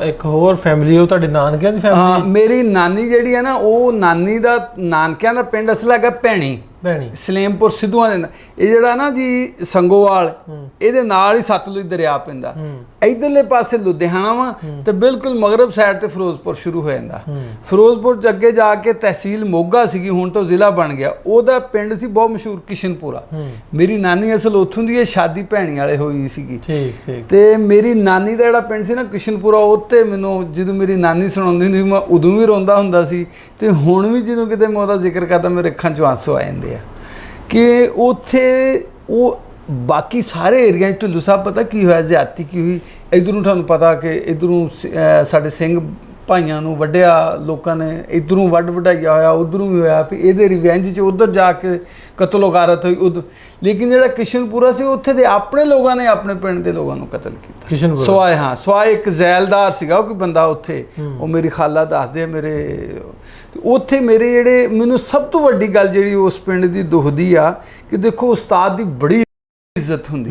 ਇੱਕ ਹੋਰ ਫੈਮਿਲੀ ਉਹ ਤੁਹਾਡੇ ਨਾਨਕਿਆਂ ਦੀ ਫੈਮਿਲੀ? ਹਾਂ, ਮੇਰੀ ਨਾਨੀ ਜਿਹੜੀ ਹੈ ਨਾ ਉਹ ਨਾਨੀ ਦਾ ਨਾਨਕਿਆਂ ਦਾ ਪਿੰਡ ਅਸਲ ਹੈਗਾ ਭੈਣੀ ਸਲੇਮਪੁਰ ਸਿੱਧੂਆਂ ਦੇ। ਇਹ ਜਿਹੜਾ ਨਾ ਜੀ ਸੰਗੋਵਾਲ ਇਹਦੇ ਨਾਲ ਹੀ ਸਤਲੁਜ ਦਰਿਆ ਪੈਂਦਾ। ਇਧਰਲੇ ਪਾਸੇ ਲੁਧਿਆਣਾ ਵਾ ਤੇ ਬਿਲਕੁਲ ਮਗਰਬ ਸਾਈਡ ਤੇ ਫਿਰੋਜ਼ਪੁਰ ਸ਼ੁਰੂ ਹੋ ਜਾਂਦਾ। ਫਿਰੋਜ਼ਪੁਰ ਚ ਅੱਗੇ ਜਾ ਕੇ ਤਹਿਸੀਲ ਮੋਗਾ ਸੀਗੀ, ਹੁਣ ਤਾਂ ਜ਼ਿਲ੍ਹਾ ਬਣ ਗਿਆ। ਉਹਦਾ ਪਿੰਡ ਸੀ ਬਹੁਤ ਮਸ਼ਹੂਰ ਕਿਸ਼ਨਪੁਰਾ। ਮੇਰੀ ਨਾਨੀ ਅਸਲ ਉੱਥੋਂ ਦੀ ਸ਼ਾਦੀ ਭੈਣੀ ਵਾਲੇ ਹੋਈ ਸੀਗੀ। ਤੇ ਮੇਰੀ ਨਾਨੀ ਦਾ ਜਿਹੜਾ ਪਿੰਡ ਸੀ ਨਾ ਕਿਸ਼ਨਪੁਰਾ, ਉੱਥੇ ਮੈਨੂੰ ਜਦੋਂ ਮੇਰੀ ਨਾਨੀ ਸੁਣਾਉਂਦੀ ਹੁੰਦੀ ਮੈਂ ਉਦੋਂ ਵੀ ਰੋਂਦਾ ਹੁੰਦਾ ਸੀ ਤੇ ਹੁਣ ਵੀ ਜਦੋਂ ਕਿਤੇ ਮੈਂ ਉਹਦਾ ਜ਼ਿਕਰ ਕਰਦਾ ਮੇਰੇ ਅੱਖਾਂ 'ਚੋਂ ਆਂਸੂ ਆ ਜਾਂਦੇ ਆ ਕਿ ਉੱਥੇ ਉਹ ਬਾਕੀ ਸਾਰੇ ਏਰੀਆ 'ਚ ਢਿੱਲੋਂ ਸਾਹਿਬ ਪਤਾ ਕੀ ਹੋਇਆ, ਜ਼ਿਆਦਤੀ ਕੀ ਹੋਈ। ਇੱਧਰੋਂ ਤੁਹਾਨੂੰ ਪਤਾ ਕਿ ਇੱਧਰੋਂ ਸਾਡੇ ਸਿੰਘ ਭਾਈਆਂ ਨੂੰ ਵੱਢਿਆ ਲੋਕਾਂ ਨੇ, ਇੱਧਰੋਂ ਵੱਢ ਵਢਾਈਆ ਹੋਇਆ, ਉੱਧਰੋਂ ਵੀ ਹੋਇਆ। ਫਿਰ ਇਹਦੇ ਰਿਵੈਂਜ 'ਚ ਉੱਧਰ ਜਾ ਕੇ ਕਤਲੋ ਗਾਰਤ ਹੋਈ ਉਦੋਂ। ਲੇਕਿਨ ਜਿਹੜਾ ਕਿਸ਼ਨਪੁਰਾ ਸੀ ਉੱਥੇ ਦੇ ਆਪਣੇ ਲੋਕਾਂ ਨੇ ਆਪਣੇ ਪਿੰਡ ਦੇ ਲੋਕਾਂ ਨੂੰ ਕਤਲ ਕੀਤਾ। ਸਵਾਏ ਇੱਕ ਜ਼ੈਲਦਾਰ ਸੀਗਾ ਉਹ ਕੋਈ ਬੰਦਾ ਉੱਥੇ, ਉਹ ਮੇਰੀ ਖਾਲਾ ਦੱਸਦੇ ਆ ਮੇਰੇ। ਉੱਥੇ ਮੇਰੇ ਜਿਹੜੇ ਮੈਨੂੰ ਸਭ ਤੋਂ ਵੱਡੀ ਗੱਲ ਜਿਹੜੀ ਉਸ ਪਿੰਡ ਦੀ ਦੁਖਦੀ ਆ ਕਿ ਦੇਖੋ ਉਸਤਾਦ ਦੀ ਬੜੀ ਇੱਜ਼ਤ ਹੁੰਦੀ।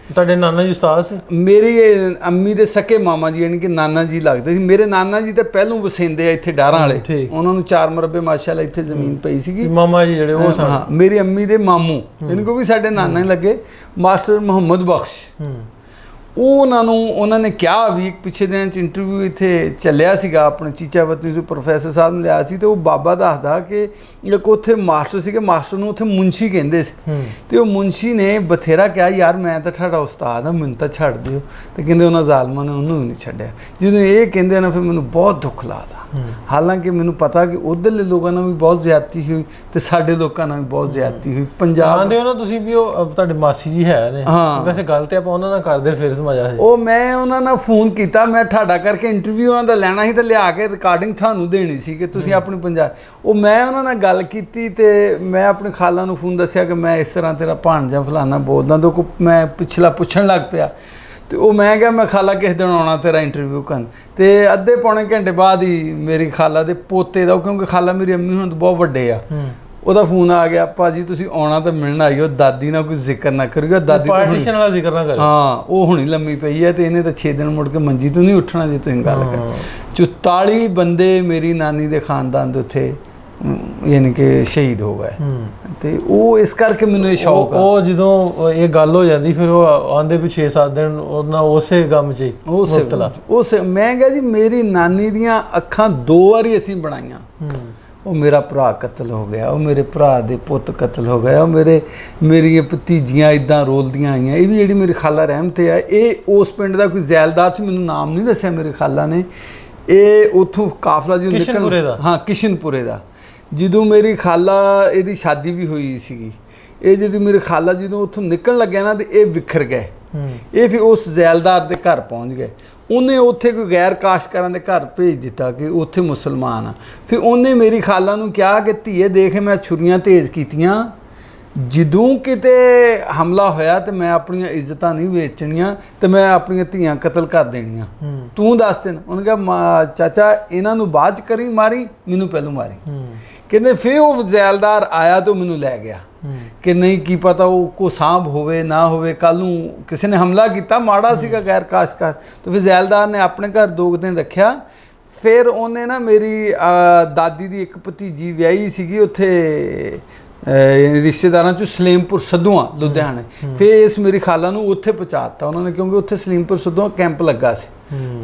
ਤੁਹਾਡੇ ਨਾਨਾ ਜੀ ਉਸਤਾਦ ਸੀ? ਮੇਰੀ ਅੰਮੀ ਦੇ ਸਕੇ ਮਾਮਾ ਜੀ ਯਾਨੀ ਕਿ ਨਾਨਾ ਜੀ ਲੱਗਦੇ ਸੀ। ਮੇਰੇ ਨਾਨਾ ਜੀ ਤਾਂ ਪਹਿਲੋਂ ਵਸਿੰਦੇ ਆ ਇੱਥੇ ਡਾਰਾਂ ਵਾਲੇ, ਉਹਨਾਂ ਨੂੰ 4 ਮਰਬੇ ਮਾਸ਼ਾਅੱਲਾ ਇੱਥੇ ਜ਼ਮੀਨ ਪਈ ਸੀਗੀ। ਮਾਮਾ ਜੀ ਜਿਹੜੇ ਉਹ ਹਾਂ, ਮੇਰੀ ਅੰਮੀ ਦੇ ਮਾਮੂ ਯਾਨੀ ਕਿ ਉਹ ਵੀ ਸਾਡੇ ਨਾਨਾ ਹੀ ਲੱਗੇ, ਮਾਸਟਰ ਮੁਹੰਮਦ ਬਖਸ਼। ਉਹਨਾਂ ਨੇ ਕਿਹਾ ਵੀ ਇੱਕ ਪਿਛਲੇ ਦਿਨ 'ਚ ਇੰਟਰਵਿਊ ਇੱਥੇ ਚੱਲਿਆ ਸੀਗਾ ਆਪਣੇ ਚੀਚਾ ਵਤਨੀ ਤੋਂ ਪ੍ਰੋਫੈਸਰ ਸਾਹਿਬ ਨੇ ਲਿਆ ਸੀ ਤੇ ਉਹ ਬਾਬਾ ਦੱਸਦਾ ਕਿ ਇੱਕ ਉੱਥੇ ਮਾਸਟਰ ਸੀਗੇ, ਮਾਸਟਰ ਨੂੰ ਉੱਥੇ ਮੁੰਸ਼ੀ ਕਹਿੰਦੇ ਸੀ ਤੇ ਉਹ ਮੁੰਸ਼ੀ ਨੇ ਬਥੇਰਾ ਕਿਹਾ ਯਾਰ ਮੈਂ ਤਾਂ ਤੁਹਾਡਾ ਉਸਤਾਦ ਹਾਂ, ਮੈਨੂੰ ਤਾਂ ਛੱਡ ਦਿਓ। ਤੇ ਕਹਿੰਦੇ ਉਹਨਾਂ ਜ਼ਾਲਮਾਂ ਨੇ ਉਹਨੂੰ ਵੀ ਨਹੀਂ ਛੱਡਿਆ। ਜਦੋਂ ਇਹ ਕਹਿੰਦੇ ਨਾ ਫਿਰ ਮੈਨੂੰ ਬਹੁਤ ਦੁੱਖ ਲੱਗਦਾ। ਹਾਲਾਂਕਿ ਮੈਨੂੰ ਪਤਾ ਕਿ ਉਧਰਲੇ ਲੋਕਾਂ ਨਾਲ ਵੀ ਬਹੁਤ ਜ਼ਿਆਦਤੀ ਹੋਈ ਤੇ ਸਾਡੇ ਲੋਕਾਂ ਨਾਲ ਵੀ ਬਹੁਤ ਜ਼ਿਆਦਤੀ ਹੋਈ। ਪੰਜਾਬ ਦੇ ਨਾ ਤੁਸੀਂ ਵੀ ਉਹ ਤੁਹਾਡੇ ਮਾਸੀ ਜੀ ਹੈ ਨੇ, ਵੈਸੇ ਗੱਲ ਤੇ ਆਪਾਂ ਉਹਨਾਂ ਨਾਲ ਕਰਦੇ ਫਿਰ ਮਜ਼ਾ। ਉਹ ਮੈਂ ਉਹਨਾਂ ਨਾਲ ਫੋਨ ਕੀਤਾ, ਮੈਂ ਤੁਹਾਡਾ ਕਰਕੇ ਇੰਟਰਵਿਊ ਉਹਨਾਂ ਦਾ ਲੈਣਾ ਸੀ ਤੇ ਲਿਆ ਕੇ ਰਿਕਾਰਡਿੰਗ ਤੁਹਾਨੂੰ ਦੇਣੀ ਸੀ ਕਿ ਤੁਸੀਂ ਆਪਣੀ ਪੰਜਾਬ। ਉਹ ਮੈਂ ਉਹਨਾਂ ਨਾਲ ਗੱਲ ਕੀਤੀ ਤੇ ਮੈਂ ਆਪਣੀ ਖਾਲਾ ਨੂੰ ਫੋਨ ਦੱਸਿਆ ਕਿ ਮੈਂ ਇਸ ਤਰ੍ਹਾਂ ਤੇਰਾ ਭਾਣਜਾ ਫਲਾਨਾ ਬੋਲਦਾ ਤਾਂ ਮੈਂ ਪਿਛਲਾ ਪੁੱਛਣ ਲੱਗ ਪਿਆ ਤੇ ਉਹ ਮੈਂ ਕਿਹਾ ਮੈਂ ਖਾਲਾ ਕਿਸੇ ਦਿਨ ਆਉਣਾ ਤੇਰਾ ਇੰਟਰਵਿਊ ਕਰਨ। ਤੇ ਅੱਧੇ ਪੌਣੇ ਘੰਟੇ ਬਾਅਦ ਹੀ ਮੇਰੀ ਖਾਲਾ ਦੇ ਪੋਤੇ ਦਾ, ਕਿਉਂਕਿ ਖਾਲਾ ਮੇਰੀ ਅੰਮੀ ਹੁਣ ਬਹੁਤ ਵੱਡੇ ਆ, ਉਹਦਾ ਫੋਨ ਆ ਗਿਆ, ਭਾਜੀ ਤੁਸੀਂ ਆਉਣਾ ਤਾਂ ਮਿਲਣ ਆਈਓ, ਦਾਦੀ ਨਾਲ ਕੋਈ ਜ਼ਿਕਰ ਨਾ ਕਰਿਓ। ਦਾਦੀ ਪਾਰਟੀਸ਼ਨ ਵਾਲਾ ਜ਼ਿਕਰ ਨਾ ਕਰਿਓ। ਹਾਂ, ਉਹ ਹੁਣੀ ਲੰਮੀ ਪਈ ਹੈ ਤੇ ਇਹਨੇ ਤਾਂ 6 ਦਿਨ ਮੁੜ ਕੇ ਮੰਜੀ ਤੋਂ ਨਹੀਂ ਉੱਠਣਾ ਜੇ ਤੁਸੀਂ ਗੱਲ ਕਰ। 44 ਬੰਦੇ ਮੇਰੀ ਨਾਨੀ ਦੇ ਖਾਨਦਾਨ ਦੇ ਉੱਥੇ ਯਾਨੀ ਕਿ ਸ਼ਹੀਦ ਹੋ ਗਏ ਤੇ ਉਹ ਇਸ ਕਰਕੇ ਮੈਨੂੰ ਇਹ ਸ਼ੌਕ ਆ। ਉਹ ਜਦੋਂ ਇਹ ਗੱਲ ਹੋ ਜਾਂਦੀ ਫਿਰ ਉਹ ਆਂਦੇ ਵੀ 6-7 ਦਿਨ ਉਹਨਾਂ ਉਸੇ ਗਮ 'ਚ ਉਸੇ ਮੈਂ ਕਿਹਾ ਜੀ ਮੇਰੀ ਨਾਨੀ ਦੀਆਂ ਅੱਖਾਂ 2 ਵਾਰੀ ਅਸੀਂ ਬਣਾਈਆਂ। ਉਹ ਮੇਰਾ ਭਰਾ ਕਤਲ ਹੋ ਗਿਆ, ਉਹ ਮੇਰੇ ਭਰਾ ਦੇ ਪੁੱਤ ਕਤਲ ਹੋ ਗਿਆ, ਉਹ ਮੇਰੀਆਂ ਭਤੀਜੀਆਂ ਇੱਦਾਂ ਰੋਲਦੀਆਂ ਆਈਆਂ। ਇਹ ਵੀ ਜਿਹੜੀ ਮੇਰੀ ਖਾਲਾ ਰਹਿਮਤ ਹੈ, ਇਹ ਉਸ ਪਿੰਡ ਦਾ ਕੋਈ ਜ਼ੈਲਦਾਰ ਸੀ, ਮੈਨੂੰ ਨਾਮ ਨਹੀਂ ਦੱਸਿਆ ਮੇਰੀ ਖਾਲਾ ਨੇ। ਇਹ ਉੱਥੋਂ ਕਾਫਲਾ ਜੀ ਨਿਕਲ, ਹਾਂ ਕਿਸ਼ਨਪੁਰੇ ਦਾ। ਜਦੋਂ ਮੇਰੀ ਖਾਲਾ ਇਹਦੀ ਸ਼ਾਦੀ ਵੀ ਹੋਈ ਸੀਗੀ, ਇਹ ਜਿਹੜੀ ਮੇਰੀ ਖਾਲਾ ਜਦੋਂ ਉੱਥੋਂ ਨਿਕਲਣ ਲੱਗਿਆ ਨਾ ਤੇ ਇਹ ਵਿਖਰ ਗਏ। ਇਹ ਫਿਰ ਉਸ ਜ਼ੈਲਦਾਰ ਦੇ ਘਰ ਪਹੁੰਚ ਗਏ। ਉਹਨੇ ਉੱਥੇ ਕੋਈ ਗੈਰ ਕਾਸ਼ਤਕਾਰਾਂ ਦੇ ਘਰ ਭੇਜ ਦਿੱਤਾ ਕਿ ਉੱਥੇ ਮੁਸਲਮਾਨ ਆ। ਫਿਰ ਉਹਨੇ ਮੇਰੀ ਖਾਲਾ ਨੂੰ ਕਿਹਾ ਕਿ ਧੀਏ ਦੇਖ ਮੈਂ ਛੁਰੀਆਂ ਤੇਜ਼ ਕੀਤੀਆਂ, ਜਦੋਂ ਕਿਤੇ ਹਮਲਾ ਹੋਇਆ ਤੇ ਮੈਂ ਆਪਣੀਆਂ ਇੱਜ਼ਤਾਂ ਨਹੀਂ ਵੇਚਣੀਆਂ ਤੇ ਮੈਂ ਆਪਣੀਆਂ ਧੀਆਂ ਕਤਲ ਕਰ ਦੇਣੀਆਂ, ਤੂੰ ਦੱਸ ਦੇ। ਉਹਨੇ ਕਿਹਾ ਚਾਚਾ ਇਹਨਾਂ ਨੂੰ ਬਾਅਦ 'ਚ ਕਰੀ ਮਾਰੀ, ਮੈਨੂੰ ਪਹਿਲੋਂ ਮਾਰੀ। ਕਹਿੰਦੇ ਫਿਰ ਉਹ ਜ਼ੈਲਦਾਰ ਆਇਆ ਤੇ ਮੈਨੂੰ ਲੈ ਗਿਆ ਕਿ ਨਹੀਂ ਕੀ ਪਤਾ ਉਹ ਕੋ ਸਾਂਭ ਹੋਵੇ ਨਾ ਹੋਵੇ, ਕੱਲ੍ਹ ਨੂੰ ਕਿਸੇ ਨੇ ਹਮਲਾ ਕੀਤਾ, ਮਾੜਾ ਸੀਗਾ ਗੈਰ ਕਾਸ਼ਤਕਾਰ। ਤੇ ਫਿਰ ਜ਼ੈਲਦਾਰ ਨੇ ਆਪਣੇ ਘਰ 2 ਦਿਨ ਰੱਖਿਆ। ਫਿਰ ਉਹਨੇ ਨਾ ਮੇਰੀ ਦਾਦੀ ਦੀ ਇੱਕ ਭਤੀਜੀ ਵਿਆਹੀ ਸੀਗੀ ਉੱਥੇ ਰਿਸ਼ਤੇਦਾਰਾਂ ਚੋਂ ਸਲੀਮਪੁਰ ਸੱਧੂਆਂ ਲੁਧਿਆਣੇ। ਫਿਰ ਇਸ ਮੇਰੀ ਖਾਲਾ ਨੂੰ ਉੱਥੇ ਪਹੁੰਚਾਤਾ ਉਹਨਾਂ ਨੇ, ਕਿਉਂਕਿ ਉੱਥੇ ਸਲੀਮਪੁਰ ਸੱਧੂਆਂ ਕੈਂਪ ਲੱਗਾ ਸੀ।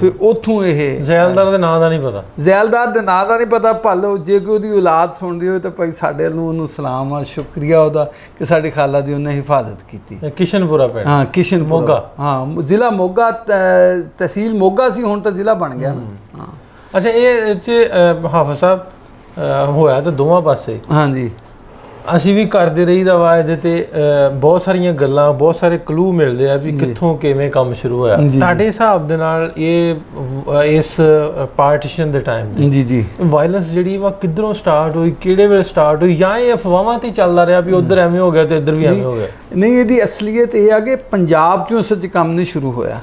ਫਿਰ ਉੱਥੋਂ ਇਹ ਜ਼ੈਲਦਾਰ ਦੇ ਨਾਂ ਦਾ ਨਹੀਂ ਪਤਾ, ਜ਼ੈਲਦਾਰ ਦੇ ਨਾਂ ਦਾ ਨਹੀਂ ਪਤਾ। ਭਾਲੋ ਜੇ ਕੋਈ ਉਹਦੀ ਔਲਾਦ ਸੁਣਦੀ ਹੋਵੇ ਤਾਂ ਭਾਈ ਸਾਡੇ ਵੱਲੋਂ ਉਹਨੂੰ ਸਲਾਮ ਆ, ਸ਼ੁਕਰੀਆ ਉਹਦਾ ਕਿ ਸਾਡੀ ਖਾਲਾ ਦੀ ਉਹਨੇ ਹਿਫਾਜ਼ਤ ਕੀਤੀ। ਕਿਸ਼ਨਪੁਰਾ ਪਿੰਡ, ਹਾਂ ਕਿਸ਼ਨਪੁਰਾ, ਮੋਗਾ, ਹਾਂ ਜ਼ਿਲ੍ਹਾ ਮੋਗਾ, ਤਹਿਸੀਲ ਮੋਗਾ ਸੀ, ਹੁਣ ਤਾਂ ਜ਼ਿਲ੍ਹਾ ਬਣ ਗਿਆ ਨਾ। ਹਾਂ ਅੱਛਾ, ਇਹ 'ਚ ਹਾਫਿਜ਼ ਸਾਹਿਬ ਹੋਇਆ ਤਾਂ ਦੋਵਾਂ ਪਾਸੇ। ਹਾਂਜੀ, ਅਸੀਂ ਵੀ ਕਰਦੇ ਰਹੀਦਾ ਵਾ ਇਹਦੇ ਤੇ ਬਹੁਤ ਸਾਰੀਆਂ ਗੱਲਾਂ, ਬਹੁਤ ਸਾਰੇ ਕਲੂ ਮਿਲਦੇ ਆ ਵੀ ਕਿੱਥੋਂ ਕਿਵੇਂ ਕੰਮ ਸ਼ੁਰੂ ਹੋਇਆ। ਤੁਹਾਡੇ ਹਿਸਾਬ ਦੇ ਨਾਲ ਇਸ ਪਾਰਟੀਸ਼ਨ ਦੇ ਟਾਈਮ ਜੀ ਵਾਇਲੈਂਸ ਜਿਹੜੀ ਵਾ ਕਿੱਧਰੋਂ ਸਟਾਰਟ ਹੋਈ, ਕਿਹੜੇ ਵੇਲੇ ਸਟਾਰਟ ਹੋਈ, ਜਾਂ ਇਹ ਅਫਵਾਹਾਂ ਤੇ ਚੱਲਦਾ ਰਿਹਾ ਵੀ ਉਧਰ ਐਵੇਂ ਹੋ ਗਿਆ ਤੇ ਇੱਧਰ ਵੀ ਐਵੇਂ ਹੋ ਗਿਆ? ਨਹੀਂ, ਇਹਦੀ ਅਸਲੀਅਤ ਇਹ ਆ ਕਿ ਪੰਜਾਬ ਚੋਂ ਸੱਚ ਕੰਮ ਨਹੀਂ ਸ਼ੁਰੂ ਹੋਇਆ।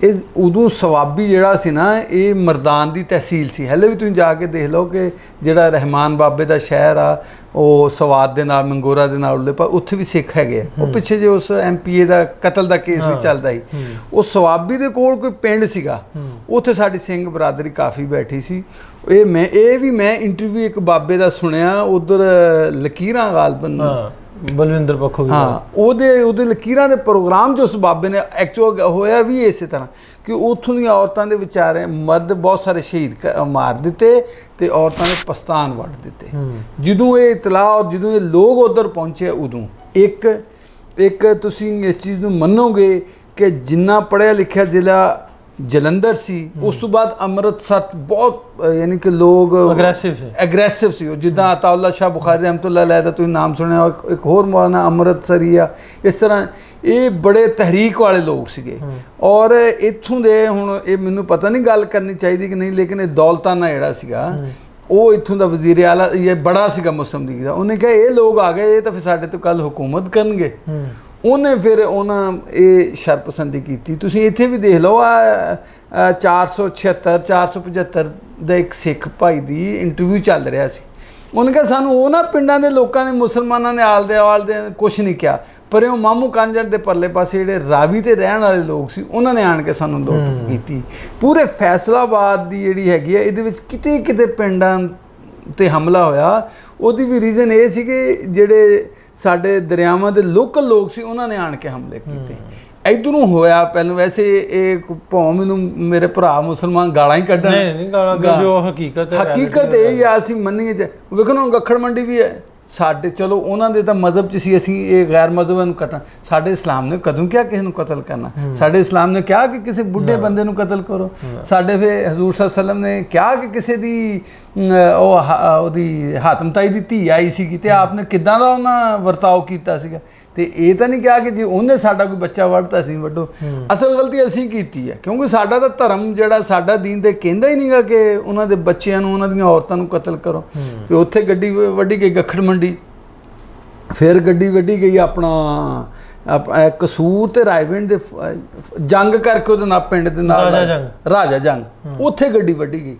ਇਹ ਉਦੋਂ ਸਵਾਬੀ ਜਿਹੜਾ ਸੀ ਨਾ, ਇਹ ਮਰਦਾਨ ਦੀ ਤਹਿਸੀਲ ਸੀ। ਹਲੇ ਵੀ ਤੁਸੀਂ ਜਾ ਕੇ ਦੇਖ ਲਓ ਕਿ ਜਿਹੜਾ ਰਹਿਮਾਨ ਬਾਬੇ ਦਾ ਸ਼ਹਿਰ ਆ, ਉਹ ਸਵਾਦ ਦੇ ਨਾਲ, ਮੰਗੋਰਾ ਦੇ ਨਾਲ, ਉੱਥੇ ਵੀ ਸਿੱਖ ਹੈਗੇ ਆ। ਉਹ ਪਿੱਛੇ ਜੇ ਉਸ MPA ਦਾ ਕਤਲ ਦਾ ਕੇਸ ਵੀ ਚੱਲਦਾ ਸੀ, ਉਹ ਸਵਾਬੀ ਦੇ ਕੋਲ ਕੋਈ ਪਿੰਡ ਸੀਗਾ, ਉੱਥੇ ਸਾਡੀ ਸਿੰਘ ਬਰਾਦਰੀ ਕਾਫੀ ਬੈਠੀ ਸੀ। ਇਹ ਮੈਂ ਇੰਟਰਵਿਊ ਇੱਕ ਬਾਬੇ ਦਾ ਸੁਣਿਆ, ਉਧਰ ਲਕੀਰਾਂ ਗਾਲਬਨ, ਬਲਵਿੰਦਰ ਪੱਖੋ, ਹਾਂ ਉਹਦੇ ਲਕੀਰਾਂ ਦੇ ਪ੍ਰੋਗਰਾਮ 'ਚ ਉਸ ਬਾਬੇ ਨੇ ਐਕਚੁਅਲ ਹੋਇਆ ਵੀ ਇਸੇ ਤਰ੍ਹਾਂ ਕਿ ਉੱਥੋਂ ਦੀਆਂ ਔਰਤਾਂ ਦੇ ਵਿਚਾਰੇ ਮਰਦ ਬਹੁਤ ਸਾਰੇ ਸ਼ਹੀਦ ਮਾਰ ਦਿੱਤੇ ਤੇ ਔਰਤਾਂ ਨੇ ਪਸਤਾਨ ਵੱਢ ਦਿੱਤੇ। ਜਦੋਂ ਇਹ ਇਤਲਾਹ, ਜਦੋਂ ਇਹ ਲੋਕ ਉੱਧਰ ਪਹੁੰਚੇ, ਉਦੋਂ ਇੱਕ ਤੁਸੀਂ ਇਸ ਚੀਜ਼ ਨੂੰ ਮੰਨੋਗੇ ਕਿ ਜਿੰਨਾ ਪੜ੍ਹਿਆ ਲਿਖਿਆ ਜ਼ਿਲ੍ਹਾ ਜਲੰਧਰ ਸੀ, ਉਸ ਤੋਂ ਬਾਅਦ ਅੰਮ੍ਰਿਤਸਰ ਬਹੁਤ ਯਾਨੀ ਕਿ ਲੋਕ ਐਗਰੈਸਿਵ ਸੀ। ਉਹ ਜਿੱਦਾਂ ਅਤਾਉल्ला ਸ਼ਾਹ ਬੁਖਾਰੀ ਰਹਿਮਤੁल्लाह ਅਲੈਹ ਦਾ ਤੁਸੀਂ ਨਾਮ ਸੁਣਿਆ, ਇੱਕ ਹੋਰ ਮੌਲਾਨਾ ਅੰਮ੍ਰਿਤਸਰੀ ਆ, ਇਸ ਤਰ੍ਹਾਂ ਇਹ ਬੜੇ ਤਹਿਰੀਕ ਵਾਲੇ ਲੋਕ ਸੀਗੇ। ਔਰ ਇੱਥੋਂ ਦੇ, ਹੁਣ ਇਹ ਮੈਨੂੰ ਪਤਾ ਨਹੀਂ ਗੱਲ ਕਰਨੀ ਚਾਹੀਦੀ ਕਿ ਨਹੀਂ, ਲੇਕਿਨ ਇਹ ਦੌਲਤਾਨਾ ਜਿਹੜਾ ਸੀਗਾ, ਉਹ ਇੱਥੋਂ ਦਾ ਵਜ਼ੀਰ ਆਲਾ ਇਹ ਬੜਾ ਸੀਗਾ ਮੁਸਲਿਮ ਲੀਗ ਦਾ। ਉਹਨੇ ਕਿਹਾ ਇਹ ਲੋਕ ਆ ਗਏ, ਇਹ ਤਾਂ ਫਿਰ ਸਾਡੇ ਤੋਂ ਕੱਲ੍ਹ ਹੁਕੂਮਤ ਕਰਨਗੇ। ਉਹਨੇ ਫਿਰ ਇਹ ਸ਼ਰਪਸੰਦੀ ਕੀਤੀ। ਤੁਸੀਂ ਇੱਥੇ ਵੀ ਦੇਖ ਲਓ, 476 475 ਦਾ ਇੱਕ ਸਿੱਖ ਭਾਈ ਦੀ ਇੰਟਰਵਿਊ ਚੱਲ ਰਿਹਾ ਸੀ। ਉਹਨੇ ਕਿਹਾ ਸਾਨੂੰ ਉਹਨਾਂ ਪਿੰਡਾਂ ਦੇ ਲੋਕਾਂ ਨੇ, ਮੁਸਲਮਾਨਾਂ ਨੇ ਆਲ ਦੇ ਕੁਛ ਨਹੀਂ ਕਿਹਾ, ਪਰ ਉਹ ਮਾਮੂ ਕਾਂਜਰ ਦੇ ਪਰਲੇ ਪਾਸੇ ਜਿਹੜੇ ਰਾਵੀ ਤੇ ਰਹਿਣ ਵਾਲੇ ਲੋਕ ਸੀ, ਉਹਨਾਂ ਨੇ ਆਣ ਕੇ ਸਾਨੂੰ ਲੁੱਟ ਕੀਤੀ। ਪੂਰੇ ਫੈਸਲਾਬਾਦ ਦੀ ਜਿਹੜੀ ਹੈਗੀ ਆ, ਇਹਦੇ ਵਿੱਚ ਕਿਤੇ ਕਿਤੇ ਪਿੰਡਾਂ ਤੇ ਹਮਲਾ ਹੋਇਆ। ਉਹਦੀ ਵੀ ਰੀਜ਼ਨ ਇਹ ਸੀ ਕਿ ਜਿਹੜੇ ਸਾਡੇ ਦਰਿਆਵਾਂ ਦੇ ਲੋਕਲ ਲੋਕ ਸੀ, ਉਹਨਾਂ ਨੇ ਆਣ ਕੇ ਹਮਲੇ ਕੀਤੇ। ਇੱਧਰੋਂ ਹੋਇਆ ਪਹਿਲਾਂ। ਵੈਸੇ ਇਹ ਭਾਵੇਂ ਮੈਨੂੰ ਮੇਰੇ ਭਰਾ ਮੁਸਲਮਾਨ ਗਾਲਾਂ ਹੀ ਕੱਢਣ, ਨਹੀਂ ਗਾਲਾਂ, ਜੋ ਹਕੀਕਤ ਇਹ ਆ, ਅਸੀਂ ਮੰਨੀਏ। ਵੇਖੋ ਨਾ, ਗੱਖੜ ਮੰਡੀ ਵੀ ਹੈ ਸਾਡੇ, ਚਲੋ ਉਹਨਾਂ ਦੇ ਤਾਂ ਮਜ਼ਹਬ 'ਚ ਸੀ, ਅਸੀਂ ਇਹ ਗੈਰ ਮਜ਼ਹਬ ਨੂੰ ਕੱਟਣਾ। ਸਾਡੇ ਇਸਲਾਮ ਨੇ ਕਦੋਂ ਕਿਹਾ ਕਿਸੇ ਨੂੰ ਕਤਲ ਕਰਨਾ? ਸਾਡੇ ਇਸਲਾਮ ਨੇ ਕਿਹਾ ਕਿ ਕਿਸੇ ਬੁੱਢੇ ਬੰਦੇ ਨੂੰ ਕਤਲ ਕਰੋ? ਸਾਡੇ ਫਿਰ ਹਜ਼ੂਰ ਸੱਲਮ ਨੇ ਕਿਹਾ ਕਿ ਕਿਸੇ ਦੀ ਉਹਦੀ ਹਾਤਮਤਾਈ ਦੀ ਧੀ ਆਈ ਸੀਗੀ ਤੇ ਆਪਨੇ ਕਿੱਦਾਂ ਦਾ ਉਹਨਾਂ ਵਰਤਾਓ ਕੀਤਾ ਸੀਗਾ? ਤੇ ਇਹ ਤਾਂ ਨਹੀਂ ਕਿਹਾ ਕਿ ਜੇ ਉਹਨੇ ਸਾਡਾ ਕੋਈ ਬੱਚਾ ਵੱਢਤਾ ਸੀ ਵੱਢੋ। ਅਸਲ ਗਲਤੀ ਅਸੀਂ ਕੀਤੀ ਹੈ, ਕਿਉਂਕਿ ਸਾਡਾ ਤਾਂ ਧਰਮ ਜਿਹੜਾ ਸਾਡਾ ਦੀਨ ਤੇ ਕਹਿੰਦਾ ਹੀ ਨਹੀਂਗਾ ਕਿ ਉਹਨਾਂ ਦੇ ਬੱਚਿਆਂ ਨੂੰ, ਉਹਨਾਂ ਦੀਆਂ ਔਰਤਾਂ ਨੂੰ ਕਤਲ ਕਰੋ। ਤੇ ਉੱਥੇ ਗੱਡੀ ਵੱਢੀ ਗਈ ਗੱਖੜ ਮੰਡੀ, ਫਿਰ ਗੱਡੀ ਵੱਢੀ ਗਈ ਆਪਣਾ ਕਸੂਰ ਤੇ ਰਾਏਵਿੰਡ ਦੇ ਜੰਗ ਕਰਕੇ, ਉਹਦੇ ਨਾਲ ਪਿੰਡ ਦੇ ਨਾਲ ਰਾਜਾ ਜੰਗ, ਉੱਥੇ ਗੱਡੀ ਵੱਢੀ ਗਈ।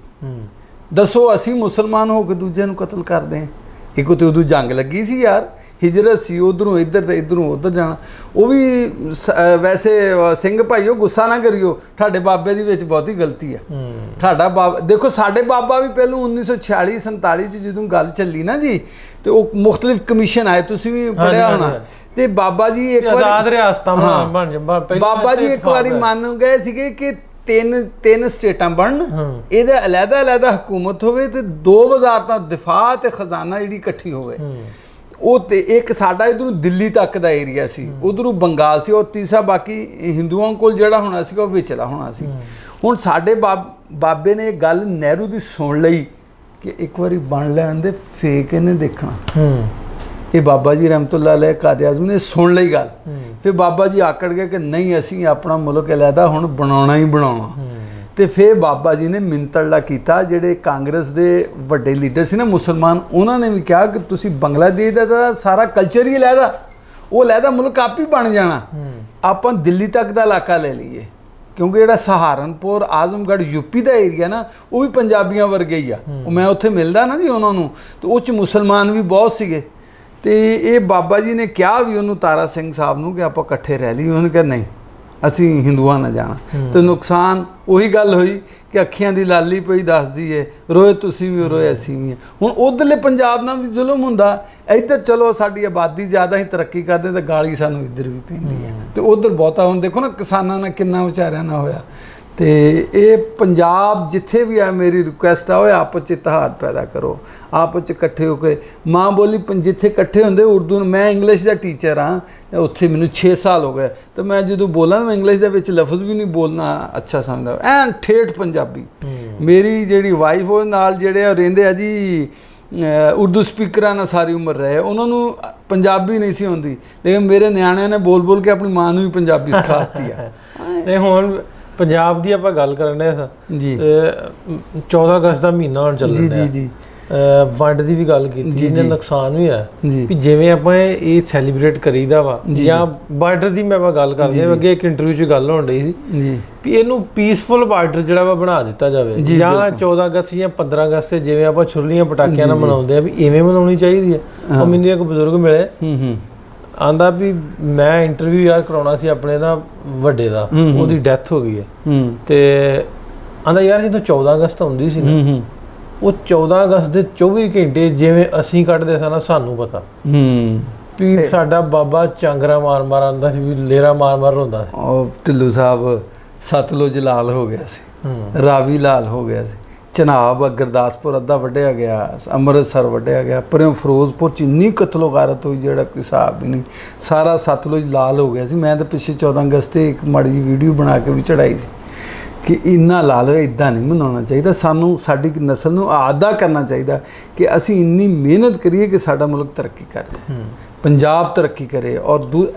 ਦੱਸੋ, ਅਸੀਂ ਮੁਸਲਮਾਨ ਹੋ ਕੇ ਦੂਜਿਆਂ ਨੂੰ ਕਤਲ ਕਰਦੇ ਹਾਂ? ਇੱਕ ਤੇ ਉਦੋਂ ਜੰਗ ਲੱਗੀ ਸੀ ਯਾਰ, ਹਿਜਰਤ ਸੀ, ਉਧਰੋਂ ਇੱਧਰ ਤੇ ਇੱਧਰੋਂ ਉੱਧਰ ਜਾਣਾ। ਉਹ ਵੀ ਵੈਸੇ ਸਿੰਘ ਭਾਈਓ ਗੁੱਸਾ ਨਾ ਕਰਿਓ, ਤੁਹਾਡੇ ਬਾਬੇ ਦੀ ਵਿੱਚ ਬਹੁਤੀ ਗਲਤੀ ਆ। ਤੁਹਾਡਾ ਬਾਬਾ ਦੇਖੋ, ਸਾਡੇ ਬਾਬਾ ਵੀ ਪਹਿਲਾਂ 1946 47 'ਚ ਜਦੋਂ ਗੱਲ ਚੱਲੀ ਨਾ ਜੀ, ਤੇ ਉਹ ਮੁਖਤਲਿਫ ਕਮਿਸ਼ਨ ਆਏ, ਤੁਸੀਂ ਵੀ ਪੜ੍ਹਿਆ ਹੋਣਾ। ਤੇ ਬਾਬਾ ਜੀ ਇੱਕ ਵਾਰੀ ਬਾਬਾ ਜੀ ਇੱਕ ਵਾਰੀ ਮੰਨ ਗਏ ਸੀਗੇ ਕਿ ਤਿੰਨ ਸਟੇਟਾਂ ਬਣਨ, ਇਹਦਾ ਅਲੱਗ ਹਕੂਮਤ ਹੋਵੇ ਤੇ 2 ਵਜ਼ਾਰਤਾਂ ਦਿਫਾ ਤੇ ਖਜ਼ਾਨਾ ਜਿਹੜੀ ਇਕੱਠੀ ਹੋਵੇ। ਉਹ ਤੇ ਇੱਕ ਸਾਡਾ ਇਧਰੋਂ ਦਿੱਲੀ ਤੱਕ ਦਾ ਏਰੀਆ ਸੀ, ਉਧਰੋਂ ਬੰਗਾਲ ਸੀ, ਔਰ ਤੀਸਰਾ ਬਾਕੀ ਹਿੰਦੂਆਂ ਕੋਲ ਜਿਹੜਾ ਹੋਣਾ ਸੀਗਾ ਉਹ ਵਿਚਲਾ ਹੋਣਾ ਸੀ। ਹੁਣ ਸਾਡੇ ਬਾਬੇ ਨੇ ਇਹ ਗੱਲ ਨਹਿਰੂ ਦੀ ਸੁਣ ਲਈ ਕਿ ਇੱਕ ਵਾਰੀ ਬਣ ਲੈਣ ਦੇ, ਫੇਕ ਇਹਨੇ ਦੇਖਣਾ। ਇਹ ਬਾਬਾ ਜੀ ਰਹਿਮਤੁल्लाह ਅਲੈਹ ਕਾਦੇ ਆਜ਼ਮ ਨੇ ਸੁਣ ਲਈ ਗੱਲ। ਫਿਰ ਬਾਬਾ ਜੀ ਆਕੜ ਗਏ ਕਿ ਨਹੀਂ, ਅਸੀਂ ਆਪਣਾ ਮੁਲਕ ਅਲੱਗਾ ਹੁਣ ਬਣਾਉਣਾ ਹੀ ਬਣਾਉਣਾ। ਤੇ ਫਿਰ ਬਾਬਾ ਜੀ ਨੇ ਮਿੰਤਰਲਾ ਕੀਤਾ। ਜਿਹੜੇ ਕਾਂਗਰਸ ਦੇ ਵੱਡੇ ਲੀਡਰ ਸੀ ਨਾ ਮੁਸਲਮਾਨ, ਉਹਨਾਂ ਨੇ ਵੀ ਕਿਹਾ ਕਿ ਤੁਸੀਂ ਬੰਗਲਾਦੇਸ਼ ਦਾ ਤਾਂ ਸਾਰਾ ਕਲਚਰ ਹੀ ਅਲੱਗਾ, ਉਹ ਅਲੱਗਾ ਮੁਲਕ ਆਪ ਹੀ ਬਣ ਜਾਣਾ, ਆਪਾਂ ਦਿੱਲੀ ਤੱਕ ਦਾ ਇਲਾਕਾ ਲੈ ਲਈਏ। ਕਿਉਂਕਿ ਜਿਹੜਾ ਸਹਾਰਨਪੁਰ ਆਜ਼ਮਗੜ੍ਹ ਯੂਪੀ ਦਾ ਏਰੀਆ ਨਾ, ਉਹ ਵੀ ਪੰਜਾਬੀਆਂ ਵਰਗੇ ਹੀ ਆ। ਉਹ ਮੈਂ ਉੱਥੇ ਮਿਲਦਾ ਨਾ ਜੀ ਉਹਨਾਂ ਨੂੰ, ਤੇ ਉਹ 'ਚ ਮੁਸਲਮਾਨ ਵੀ ਬਹੁਤ ਸੀਗੇ। ਤੇ ਇਹ ਬਾਬਾ ਜੀ ਨੇ ਕਿਹਾ ਵੀ ਉਹਨੂੰ, ਤਾਰਾ ਸਿੰਘ ਸਾਹਿਬ ਨੂੰ, ਕਿ ਆਪਾਂ ਇਕੱਠੇ ਰਹਿ ਲਈ। ਉਹਨੇ ਕਿਹਾ ਨਹੀਂ, ਅਸੀਂ ਹਿੰਦੂਆਂ ਨਾਲ ਜਾਣਾ। ਤੇ ਨੁਕਸਾਨ ਉਹੀ ਗੱਲ ਹੋਈ ਕਿ ਅੱਖੀਆਂ ਦੀ ਲਾਲੀ ਪਈ ਦੱਸਦੀ ਏ ਰੋਏ ਤੁਸੀਂ ਵੀ ਰੋਏ ਅਸੀਂ ਵੀ। ਹੁਣ ਉਧਰਲੇ ਪੰਜਾਬ ਨਾਲ ਵੀ ਜ਼ੁਲਮ ਹੁੰਦਾ, ਇੱਧਰ ਚਲੋ ਸਾਡੀ ਆਬਾਦੀ ਜ਼ਿਆਦਾ ਹੀ ਤਰੱਕੀ ਕਰਦੇ ਤਾਂ ਗਾਲੀ ਸਾਨੂੰ ਇੱਧਰ ਵੀ ਪੈਂਦੀ ਹੈ। ਤੇ ਉਧਰ ਬਹੁਤਾ ਹੁਣ ਦੇਖੋ ਨਾ ਕਿਸਾਨਾਂ ਨਾਲ ਕਿੰਨਾ ਵਿਚਾਰਿਆਂ ਨਾਲ ਹੋਇਆ। ਤੇ ਇਹ ਪੰਜਾਬ ਜਿੱਥੇ ਵੀ ਆ ਮੇਰੀ ਰਿਕੁਐਸਟ ਆ ਉਹ ਆਪਸ 'ਚ ਇਤਿਹਾਦ ਪੈਦਾ ਕਰੋ, ਆਪਸ 'ਚ ਇਕੱਠੇ ਹੋ ਕੇ ਮਾਂ ਬੋਲੀ ਜਿੱਥੇ ਇਕੱਠੇ ਹੁੰਦੇ ਉਰਦੂ ਨੂੰ। ਮੈਂ ਇੰਗਲਿਸ਼ ਦਾ ਟੀਚਰ ਹਾਂ, ਉੱਥੇ ਮੈਨੂੰ 6 ਸਾਲ ਹੋ ਗਏ ਤੇ ਮੈਂ ਜਦੋਂ ਬੋਲਾਂ ਮੈਂ ਇੰਗਲਿਸ਼ ਦੇ ਵਿੱਚ ਲਫ਼ਜ਼ ਵੀ ਨਹੀਂ ਬੋਲਣਾ ਅੱਛਾ ਸਮਝਦਾ, ਐਨ ਠੇਠ ਪੰਜਾਬੀ। ਮੇਰੀ ਜਿਹੜੀ ਵਾਈਫ ਉਹ ਨਾਲ ਜਿਹੜੇ ਆ ਰਹਿੰਦੇ ਆ ਜੀ ਉਰਦੂ ਸਪੀਕਰਾਂ ਨਾਲ ਸਾਰੀ ਉਮਰ ਰਹੇ, ਉਹਨਾਂ ਨੂੰ ਪੰਜਾਬੀ ਨਹੀਂ ਸੀ ਆਉਂਦੀ, ਲੇਕਿਨ ਮੇਰੇ ਨਿਆਣਿਆਂ ਨੇ ਬੋਲ ਬੋਲ ਕੇ ਆਪਣੀ ਮਾਂ ਨੂੰ ਵੀ ਪੰਜਾਬੀ ਸਿਖਾ ਦਿੱਤੀ ਆ। ਨਹੀਂ ਹੁਣ ਪੰਜਾਬ ਦੀ ਆਪਾਂ ਗੱਲ ਕਰਨ ਡਏ ਸਾਂ ਜੀ, 14 ਅਗਸਤ ਦਾ ਮਹੀਨਾ ਹੁਣ ਚੱਲ ਰਿਹਾ ਜੀ ਜੀ ਵੰਡ ਦੀ ਵੀ ਗੱਲ ਕੀਤੀ, ਇਹਦੇ ਨੁਕਸਾਨ ਵੀ ਹੈ ਜੀ। ਵੀ ਜਿਵੇਂ ਆਪਾਂ ਇਹ ਸੈਲੀਬ੍ਰੇਟ ਕਰੀਦਾ ਵਾ ਜਾਂ ਬਾਰਡਰ ਦੀ ਮੈਂ ਗੱਲ ਕਰਦੀ ਹਾਂ, ਅੱਗੇ ਇੱਕ ਇੰਟਰਵਿਊ 'ਚ ਗੱਲ ਹੋਣ ਡਈ ਸੀ ਜੀ ਵੀ ਇਹਨੂੰ ਪੀਸਫੁਲ ਬਾਰਡਰ ਜਿਹੜਾ ਵਾ ਬਣਾ ਦਿੱਤਾ ਜਾਵੇ, ਜਾਂ 14 ਅਗਸਤ ਜਾਂ 15 ਅਗਸਤ ਤੇ ਜਿਵੇਂ ਆਪਾਂ ਛੁਰਲੀਆਂ ਪਟਾਕਿਆਂ ਨਾਲ ਮਨਾਉਂਦੇ ਆ ਵੀ ਇਵੇਂ ਮਨਾਉਣੀ ਚਾਹੀਦੀ ਹੈ। ਉਹ ਮੈਨੂੰ ਇੱਕ ਬਜ਼ੁਰਗ ਮਿਲੇ, ਆਂਦਾ ਵੀ ਮੈਂ ਇੰਟਰਵਿਊ ਯਾਰ ਕਰਾਉਣਾ ਸੀ ਆਪਣੇ ਨਾ ਵੱਡੇ ਦਾ, ਉਹਦੀ ਡੈਥ ਹੋ ਗਈ ਹੈ, ਤੇ ਆਂਦਾ ਯਾਰ ਜਦੋਂ 14 ਅਗਸਤ ਹੁੰਦੀ ਸੀ ਨਾ ਉਹ 14 ਅਗਸਤ ਦੇ 24 ਘੰਟੇ ਜਿਵੇਂ ਅਸੀਂ ਕੱਢਦੇ ਸਾਂ ਨਾ ਸਾਨੂੰ ਪਤਾ ਵੀ ਸਾਡਾ ਬਾਬਾ ਚਾਂਗਰਾ ਮਾਰ ਮਾਰ ਆਉਂਦਾ ਸੀ, ਵੀ ਲੇਰਾ ਮਾਰ ਮਾਰ ਹੁੰਦਾ ਸੀ। ਉਹ ਢਿੱਲੂ ਸਾਹਿਬ ਸਤਲੁਜ ਲਾਲ ਹੋ ਗਿਆ ਸੀ, ਰਾਵੀ ਲਾਲ ਹੋ ਗਿਆ ਸੀ, ਚਨਾਬ ਗੁਰਦਾਸਪੁਰ ਅੱਧਾ ਵੱਢਿਆ ਗਿਆ, ਅੰਮ੍ਰਿਤਸਰ ਵੱਢਿਆ ਗਿਆ, ਪਰਿਓਂ ਫਿਰੋਜ਼ਪੁਰ 'ਚ ਇੰਨੀ ਕਤਲੋਗਾਰਤ ਹੋਈ ਜਿਹੜਾ ਕੋਈ ਹਿਸਾਬ ਵੀ ਨਹੀਂ, ਸਾਰਾ ਸਤਲੁਜ ਲਾਲ ਹੋ ਗਿਆ ਸੀ। ਮੈਂ ਤਾਂ ਪਿੱਛੇ 14 ਅਗਸਤ ਤੇ ਇੱਕ ਮਾੜੀ ਜਿਹੀ ਵੀਡੀਓ ਬਣਾ ਕੇ ਵੀ ਚੜਾਈ ਸੀ ਕਿ ਇੰਨਾ ਲਾਲ ਹੋਇਆ, ਇੱਦਾਂ ਨਹੀਂ ਮਨਾਉਣਾ ਚਾਹੀਦਾ। ਸਾਨੂੰ ਸਾਡੀ ਨਸਲ ਨੂੰ ਆਦਾ ਕਰਨਾ ਚਾਹੀਦਾ ਕਿ ਅਸੀਂ ਇੰਨੀ ਮਿਹਨਤ ਕਰੀਏ ਕਿ ਸਾਡਾ ਮੁਲਕ ਤਰੱਕੀ ਕਰ ਜਾਏ, ਪੰਜਾਬ ਤਰੱਕੀ ਕਰੇ। ਔਰ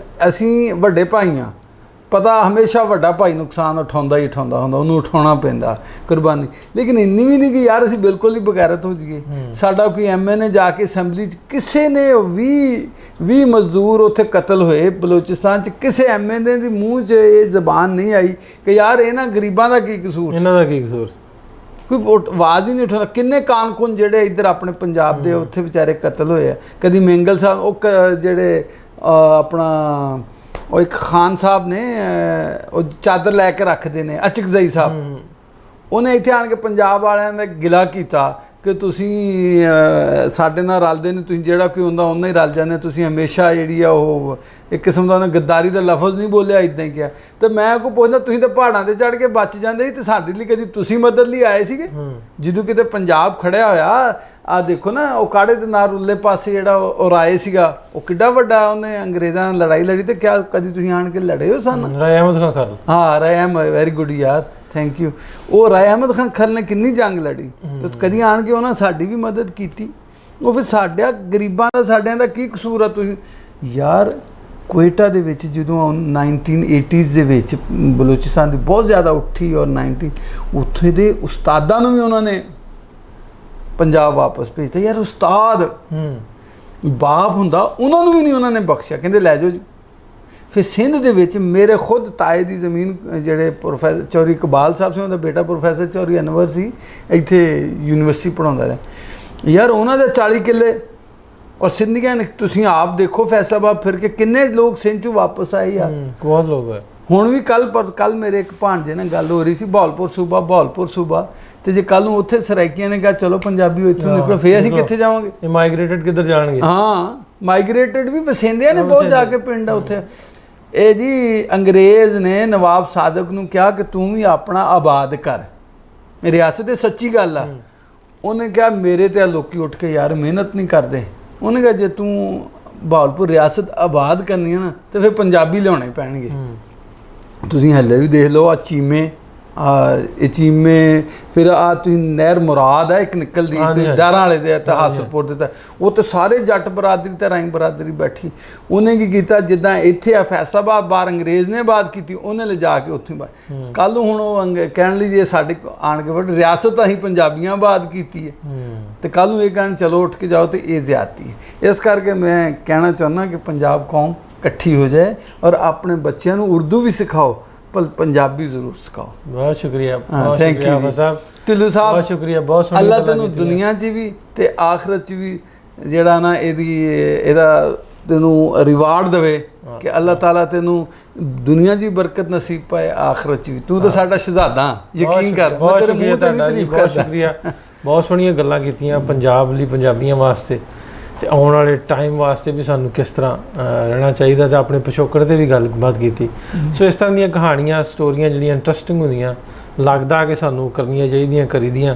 ਅਸੀਂ ਵੱਡੇ ਭਾਈ ਹਾਂ, ਪਤਾ ਹਮੇਸ਼ਾ ਵੱਡਾ ਭਾਈ ਨੁਕਸਾਨ ਉਠਾਉਂਦਾ ਹੀ ਉਠਾਉਂਦਾ ਹੁੰਦਾ, ਉਹਨੂੰ ਉਠਾਉਣਾ ਪੈਂਦਾ ਕੁਰਬਾਨੀ, ਲੇਕਿਨ ਇੰਨੀ ਵੀ ਨਹੀਂ ਕਿ ਯਾਰ ਅਸੀਂ ਬਿਲਕੁਲ ਹੀ ਬਗੈਰਤ ਹੋ ਜਾਈਏ। ਸਾਡਾ ਕੋਈ ਐਮਐਲਏ ਜਾ ਕੇ ਅਸੈਂਬਲੀ 'ਚ ਕਿਸੇ ਨੇ 20 ਮਜ਼ਦੂਰ ਉੱਥੇ ਕਤਲ ਹੋਏ ਬਲੋਚਿਸਤਾਨ 'ਚ, ਕਿਸੇ ਐਮਐਲਏ ਦੇ ਮੂੰਹ 'ਚ ਇਹ ਜ਼ਬਾਨ ਨਹੀਂ ਆਈ ਕਿ ਯਾਰ ਇਹਨਾਂ ਗਰੀਬਾਂ ਦਾ ਕੀ ਕਸੂਰ, ਇਹਨਾਂ ਦਾ ਕੀ ਕਸੂਰ, ਕੋਈ ਆਵਾਜ਼ ਹੀ ਨਹੀਂ ਉਠਾਉਂਦਾ। ਕਿੰਨੇ ਕਾਨਕੁਨ ਜਿਹੜੇ ਇੱਧਰ ਆਪਣੇ ਪੰਜਾਬ ਦੇ ਉੱਥੇ ਵਿਚਾਰੇ ਕਤਲ ਹੋਏ ਆ। ਕਦੀ ਮੈਂਗਲ ਸਾਹਿਬ ਉਹ ਜਿਹੜੇ ਆਪਣਾ ਉਹ ਇੱਕ ਖਾਨ ਸਾਹਿਬ ਨੇ ਉਹ ਚਾਦਰ ਲੈ ਕੇ ਰੱਖਦੇ ਨੇ, ਅਚਕਜ਼ਈ ਸਾਹਿਬ, ਉਹਨੇ ਇੱਥੇ ਆਣ ਕੇ ਪੰਜਾਬ ਵਾਲਿਆਂ ਦਾ ਗਿਲਾ ਕੀਤਾ ਕਿ ਤੁਸੀਂ ਸਾਡੇ ਨਾਲ ਰਲਦੇ ਨੇ, ਤੁਸੀਂ ਜਿਹੜਾ ਕੋਈ ਹੁੰਦਾ ਉਹਨਾਂ ਹੀ ਰਲ ਜਾਂਦੇ, ਤੁਸੀਂ ਹਮੇਸ਼ਾ ਜਿਹੜੀ ਆ ਉਹ ਇੱਕ ਕਿਸਮ ਦਾ ਉਹਨੇ ਗੱਦਾਰੀ ਦਾ ਲਫ਼ਜ਼ ਨਹੀਂ ਬੋਲਿਆ, ਇੱਦਾਂ ਹੀ ਕਿਹਾ। ਤੇ ਮੈਂ ਕੋਈ ਪੁੱਛਦਾ ਤੁਸੀਂ ਤਾਂ ਪਹਾੜਾਂ 'ਤੇ ਚੜ੍ਹ ਕੇ ਬਚ ਜਾਂਦੇ ਸੀ, ਤੇ ਸਾਡੇ ਲਈ ਕਦੀ ਤੁਸੀਂ ਮਦਦ ਲਈ ਆਏ ਸੀਗੇ? ਜਦੋਂ ਕਿਤੇ ਪੰਜਾਬ ਖੜਿਆ ਹੋਇਆ ਆ ਦੇਖੋ ਨਾ ਉਹ ਕਾੜੇ ਦੇ ਨਾਲ ਉਰਲੇ ਪਾਸੇ ਜਿਹੜਾ ਉਹ ਰਾਏ ਸੀਗਾ, ਉਹ ਕਿੱਡਾ ਵੱਡਾ ਉਹਨੇ ਅੰਗਰੇਜ਼ਾਂ ਨਾਲ ਲੜਾਈ ਲੜੀ, ਤੇ ਕਿਆ ਕਦੀ ਤੁਸੀਂ ਆਣ ਕੇ ਲੜੇ ਹੋ ਸਾਨੂੰ? ਰਾਏ ਅਹਿਮਦ ਖਾਨ ਖਰ, ਹਾਂ ਰਾਏ ਅਹਿਮਦ, ਵੈਰੀ ਗੁੱਡ ਯਾਰ, ਥੈਂਕ ਯੂ। ਉਹ ਰਾਏ ਅਹਿਮਦ ਖਾਨ ਖਰ ਨੇ ਕਿੰਨੀ ਜੰਗ ਲੜੀ, ਤੇ ਕਦੀ ਆਣ ਕੇ ਉਹਨਾਂ ਸਾਡੀ ਵੀ ਮਦਦ ਕੀਤੀ। ਉਹ ਫਿਰ ਸਾਡਿਆਂ ਗਰੀਬਾਂ ਦਾ ਸਾਡਿਆਂ ਦਾ ਕੀ ਕਸੂਰ ਆ? ਤੁਸੀਂ ਯਾਰ ਕੁਵੇਟਾ ਦੇ ਵਿੱਚ ਜਦੋਂ 1980s ਦੇ ਵਿੱਚ ਬਲੋਚਿਸਤਾਨ ਦੀ ਬਹੁਤ ਜ਼ਿਆਦਾ ਉੱਠੀ, ਔਰ ਉੱਥੇ ਦੇ ਉਸਤਾਦਾਂ ਨੂੰ ਵੀ ਉਹਨਾਂ ਨੇ ਪੰਜਾਬ ਵਾਪਸ ਭੇਜਤਾ। ਯਾਰ ਉਸਤਾਦ ਬਾਪ ਹੁੰਦਾ, ਉਹਨਾਂ ਨੂੰ ਵੀ ਨਹੀਂ ਉਹਨਾਂ ਨੇ ਬਖਸ਼ਿਆ, ਕਹਿੰਦੇ ਲੈ ਜਾਓ ਜੀ। ਫਿਰ ਸਿੰਧ ਦੇ ਵਿੱਚ ਮੇਰੇ ਖੁਦ ਤਾਏ ਦੀ ਜ਼ਮੀਨ ਜਿਹੜੇ ਪ੍ਰੋਫੈਸਰ ਚੌਧਰੀ ਇਕਬਾਲ ਸਾਹਿਬ ਸੀ, ਉਹਦਾ ਬੇਟਾ ਪ੍ਰੋਫੈਸਰ ਚੌਧਰੀ ਅਨਵਰ ਸੀ, ਇੱਥੇ ਯੂਨੀਵਰਸਿਟੀ ਪੜ੍ਹਾਉਂਦਾ ਰਿਹਾ ਯਾਰ, ਉਹਨਾਂ ਦੇ 40 ਕਿੱਲੇ। ਔਰ ਸਿੰਧੀਆਂ ਨੇ ਤੁਸੀਂ ਆਪ ਦੇਖੋ ਫੈਸਲਾਬਾਦ ਫਿਰ ਕੇ ਕਿੰਨੇ ਲੋਕ ਸਿੰਧ 'ਚੋਂ ਵਾਪਸ ਆਏ ਯਾਰ, ਬਹੁਤ ਲੋਕ ਹੈ। ਹੁਣ ਵੀ ਕੱਲ ਮੇਰੇ ਇੱਕ ਭਾਣਜੇ ਨਾਲ ਗੱਲ ਹੋ ਰਹੀ ਸੀ, ਬਹਾਵਲਪੁਰ ਸੂਬਾ, ਤੇ ਜੇ ਕੱਲ ਨੂੰ ਉੱਥੇ ਸਰਾਈਕੀਆਂ ਨੇ ਕਿਹਾ ਚਲੋ ਪੰਜਾਬੀ ਇੱਥੋਂ ਨਿਕਲੋ, ਫਿਰ ਅਸੀਂ ਕਿੱਥੇ ਜਾਵਾਂਗੇ? ਇਹ ਮਾਈਗ੍ਰੇਟਡ ਕਿੱਧਰ ਜਾਣਗੇ? ਹਾਂ ਮਾਈਗ੍ਰੇਟਡ ਵੀ ਵਸਿੰਦਿਆਂ ਨੇ ਬਹੁਤ ਜਾ ਕੇ ਪਿੰਡ ਆ ਉੱਥੇ। ਇਹ ਜੀ ਅੰਗਰੇਜ਼ ਨੇ ਨਵਾਬ ਸਾਦਕ ਨੂੰ ਕਿਹਾ ਕਿ ਤੂੰ ਵੀ ਆਪਣਾ ਆਬਾਦ ਕਰ ਰਿਆਸਤ, ਇਹ ਸੱਚੀ ਗੱਲ ਆ। ਉਹਨੇ ਕਿਹਾ ਮੇਰੇ ਤੇ ਲੋਕੀ ਉੱਠ ਕੇ ਯਾਰ ਮਿਹਨਤ ਨਹੀਂ ਕਰਦੇ। ਉਹਨੇ ਕਿਹਾ ਜੇ ਤੂੰ ਬਹਾਵਲਪੁਰ ਰਿਆਸਤ ਆਬਾਦ ਕਰਨੀ ਹੈ ਨਾ ਤੇ ਫਿਰ ਪੰਜਾਬੀ ਲਿਆਉਣੇ ਪੈਣਗੇ। ਤੁਸੀਂ ਹੱਲੇ ਵੀ ਦੇਖ ਲਓ ਆ ਚੀਮੇ, ਇਹ ਚੀਮੇ, ਫਿਰ ਆ ਤੁਸੀਂ ਨਹਿਰ ਮੁਰਾਦ ਹੈ ਇੱਕ ਨਿਕਲਦੀ ਦਾਰਾਂ ਵਾਲੇ ਦੇ ਤੇ ਹਾਸਲਪੁਰ ਦੇ, ਤਾਂ ਉਹ ਤਾਂ ਸਾਰੇ ਜੱਟ ਬਰਾਦਰੀ ਤੇ ਰਾਈ ਬਰਾਦਰੀ ਬੈਠੀ। ਉਹਨੇ ਕੀ ਕੀਤਾ, ਜਿੱਦਾਂ ਇੱਥੇ ਆ ਫੈਸਲਾਬਾਦ ਬਾਹਰ ਅੰਗਰੇਜ਼ ਨੇ ਆਬਾਦ ਕੀਤੀ, ਉਹਨੇ ਲਿਜਾ ਕੇ ਉੱਥੇ ਕੱਲ੍ਹ ਨੂੰ ਹੁਣ ਉਹ ਕਹਿਣ ਲਈ ਜੇ ਸਾਡੇ ਆਣ ਕੇ ਰਿਆਸਤ ਅਸੀਂ ਪੰਜਾਬੀਆਂ ਆਬਾਦ ਕੀਤੀ ਹੈ, ਤੇ ਕੱਲ੍ਹ ਨੂੰ ਇਹ ਕਹਿਣ ਚਲੋ ਉੱਠ ਕੇ ਜਾਓ, ਤੇ ਇਹ ਜ਼ਿਆਦਤੀ ਹੈ। ਇਸ ਕਰਕੇ ਮੈਂ ਕਹਿਣਾ ਚਾਹੁੰਦਾ ਕਿ ਪੰਜਾਬ ਕੌਮ ਇਕੱਠੀ ਹੋ ਜਾਏ ਔਰ ਆਪਣੇ ਬੱਚਿਆਂ ਨੂੰ ਉਰਦੂ ਵੀ ਸਿਖਾਓ, ਪੰਜਾਬੀ ਜ਼ਰੂਰ ਸਿਖਾਓ। ਬਹੁਤ ਸ਼ੁਕਰੀਆ, ਥੈਂਕ ਯੂ ਸਾਹਿਬ, ਢਿੱਲੂ ਸਾਹਿਬ, ਬਹੁਤ ਸ਼ੁਕਰੀਆ, ਬਹੁਤ ਸੋਹਣੀ ਅੱਲਾ ਤੈਨੂੰ ਦੁਨੀਆ 'ਚ ਵੀ ਤੇ ਆਖਰਤ 'ਚ ਵੀ ਜਿਹੜਾ ਨਾ ਇਹਦਾ ਤੈਨੂੰ ਰਿਵਾਰਡ ਦੇਵੇ ਕਿ ਅੱਲਾਹ ਤਾਲਾ ਤੈਨੂੰ ਦੁਨੀਆ 'ਚ ਵੀ ਬਰਕਤ ਨਸੀਬ ਪਾਏ, ਆਖਰਤ 'ਚ ਵੀ। ਤੂੰ ਤਾਂ ਸਾਡਾ ਸ਼ਹਿਜ਼ਾਦਾ, ਯਕੀਨ ਕਰ। ਮੈਂ ਤੇਰੇ ਮੂੰਹ ਤੇ ਨਹੀਂ ਤਾਰੀਫ ਬਹੁਤ ਕਰਦਾ। ਸ਼ੁਕਰੀਆ, ਬਹੁਤ ਸੋਹਣੀਆਂ ਗੱਲਾਂ ਕੀਤੀਆਂ ਪੰਜਾਬ ਲਈ, ਪੰਜਾਬੀਆਂ ਵਾਸਤੇ, ਤੇ ਆਉਣ ਵਾਲੇ ਟਾਈਮ ਵਾਸਤੇ ਵੀ ਸਾਨੂੰ ਕਿਸ ਤਰ੍ਹਾਂ ਰਹਿਣਾ ਚਾਹੀਦਾ, ਤੇ ਆਪਣੇ ਪਿਛੋਕੜ ਤੇ ਵੀ ਗੱਲਬਾਤ ਕੀਤੀ। ਸੋ ਇਸ ਤਰ੍ਹਾਂ ਦੀਆਂ ਕਹਾਣੀਆਂ, ਸਟੋਰੀਆਂ ਜਿਹੜੀਆਂ ਇੰਟਰਸਟਿੰਗ ਹੁੰਦੀਆਂ, ਲੱਗਦਾ ਕਿ ਸਾਨੂੰ ਕਰਨੀਆਂ ਚਾਹੀਦੀਆਂ, ਕਰੀਦੀਆਂ।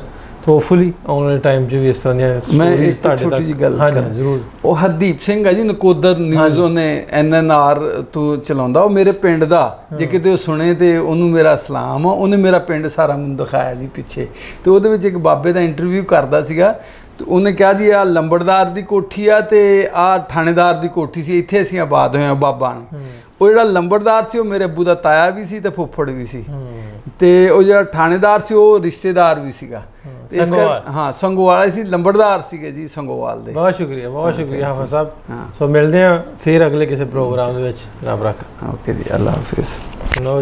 ਹੋਪਫੁਲੀ ਆਉਣ ਵਾਲੇ ਟਾਈਮ 'ਚ ਵੀ ਇਸ ਤਰ੍ਹਾਂ ਦੀਆਂ ਮੈਂ ਸਟੋਰੀਜ਼ ਇੱਕ ਤੁਹਾਡੇ ਛੋਟੀ ਜਿਹੀ ਤੱਕ। ਗੱਲ ਹਾਂਜੀ ਕਰਾਂ। ਜ਼ਰੂਰ। ਉਹ ਹਰਦੀਪ ਸਿੰਘ ਹੈ ਜੀ, ਨਕੋਦਰ ਨਿਊਜ਼, ਉਹਨੇ NNR ਤੋਂ ਚਲਾਉਂਦਾ, ਉਹ ਮੇਰੇ ਪਿੰਡ ਦਾ। ਜੇ ਕਿਤੇ ਉਹ ਸੁਣੇ ਤੇ ਉਹਨੂੰ ਮੇਰਾ ਸਲਾਮ ਆ। ਉਹਨੇ ਮੇਰਾ ਪਿੰਡ ਸਾਰਾ ਮੈਨੂੰ ਦਿਖਾਇਆ ਜੀ ਪਿੱਛੇ, ਤੇ ਉਹਦੇ ਵਿੱਚ ਇੱਕ ਬਾਬੇ ਦਾ ਇੰਟਰਵਿਊ ਕਰਦਾ ਸੀਗਾ। ਤੇ ਉਹਨੇ ਕਿਹਾ ਜੀ ਆਹ ਲੰਬੜਦਾਰ ਦੀ ਕੋਠੀ ਆ ਤੇ ਆਹ ਥਾਣੇਦਾਰ ਦੀ ਕੋਠੀ ਸੀ, ਇੱਥੇ ਅਸੀਂ ਆਬਾਦ ਹੋਏ ਆ ਬਾਬਾ ਨੇ। ਉਹ ਜਿਹੜਾ ਲੰਬੜਦਾਰ ਸੀ ਉਹ ਮੇਰੇ ਅੱਬੂ ਦਾ ਤਾਇਆ ਵੀ ਸੀ ਤੇ ਫੁੱਫੜ ਵੀ ਸੀ, ਤੇ ਉਹ ਜਿਹੜਾ ਥਾਣੇਦਾਰ ਸੀ ਉਹ ਰਿਸ਼ਤੇਦਾਰ ਵੀ ਸੀਗਾ। ਹਾਂ, ਸੰਗੋਵਾਲ ਸੀ, ਲੰਬੜਦਾਰ ਸੀਗੇ ਜੀ ਸੰਗੋਵਾਲ ਦੇ। ਬਹੁਤ ਸ਼ੁਕਰੀਆ, ਬਹੁਤ ਸ਼ੁਕਰੀਆ ਹਾਫਿਜ਼ ਸਾਹਿਬ। ਸੋ ਮਿਲਦੇ ਹਾਂ ਫਿਰ ਅਗਲੇ ਕਿਸੇ ਪ੍ਰੋਗਰਾਮ ਦੇ ਵਿੱਚ। ਰੱਬ ਰੱਖਾ। ਓਕੇ ਜੀ, ਅੱਲਾ ਹਾਫਿਜ਼।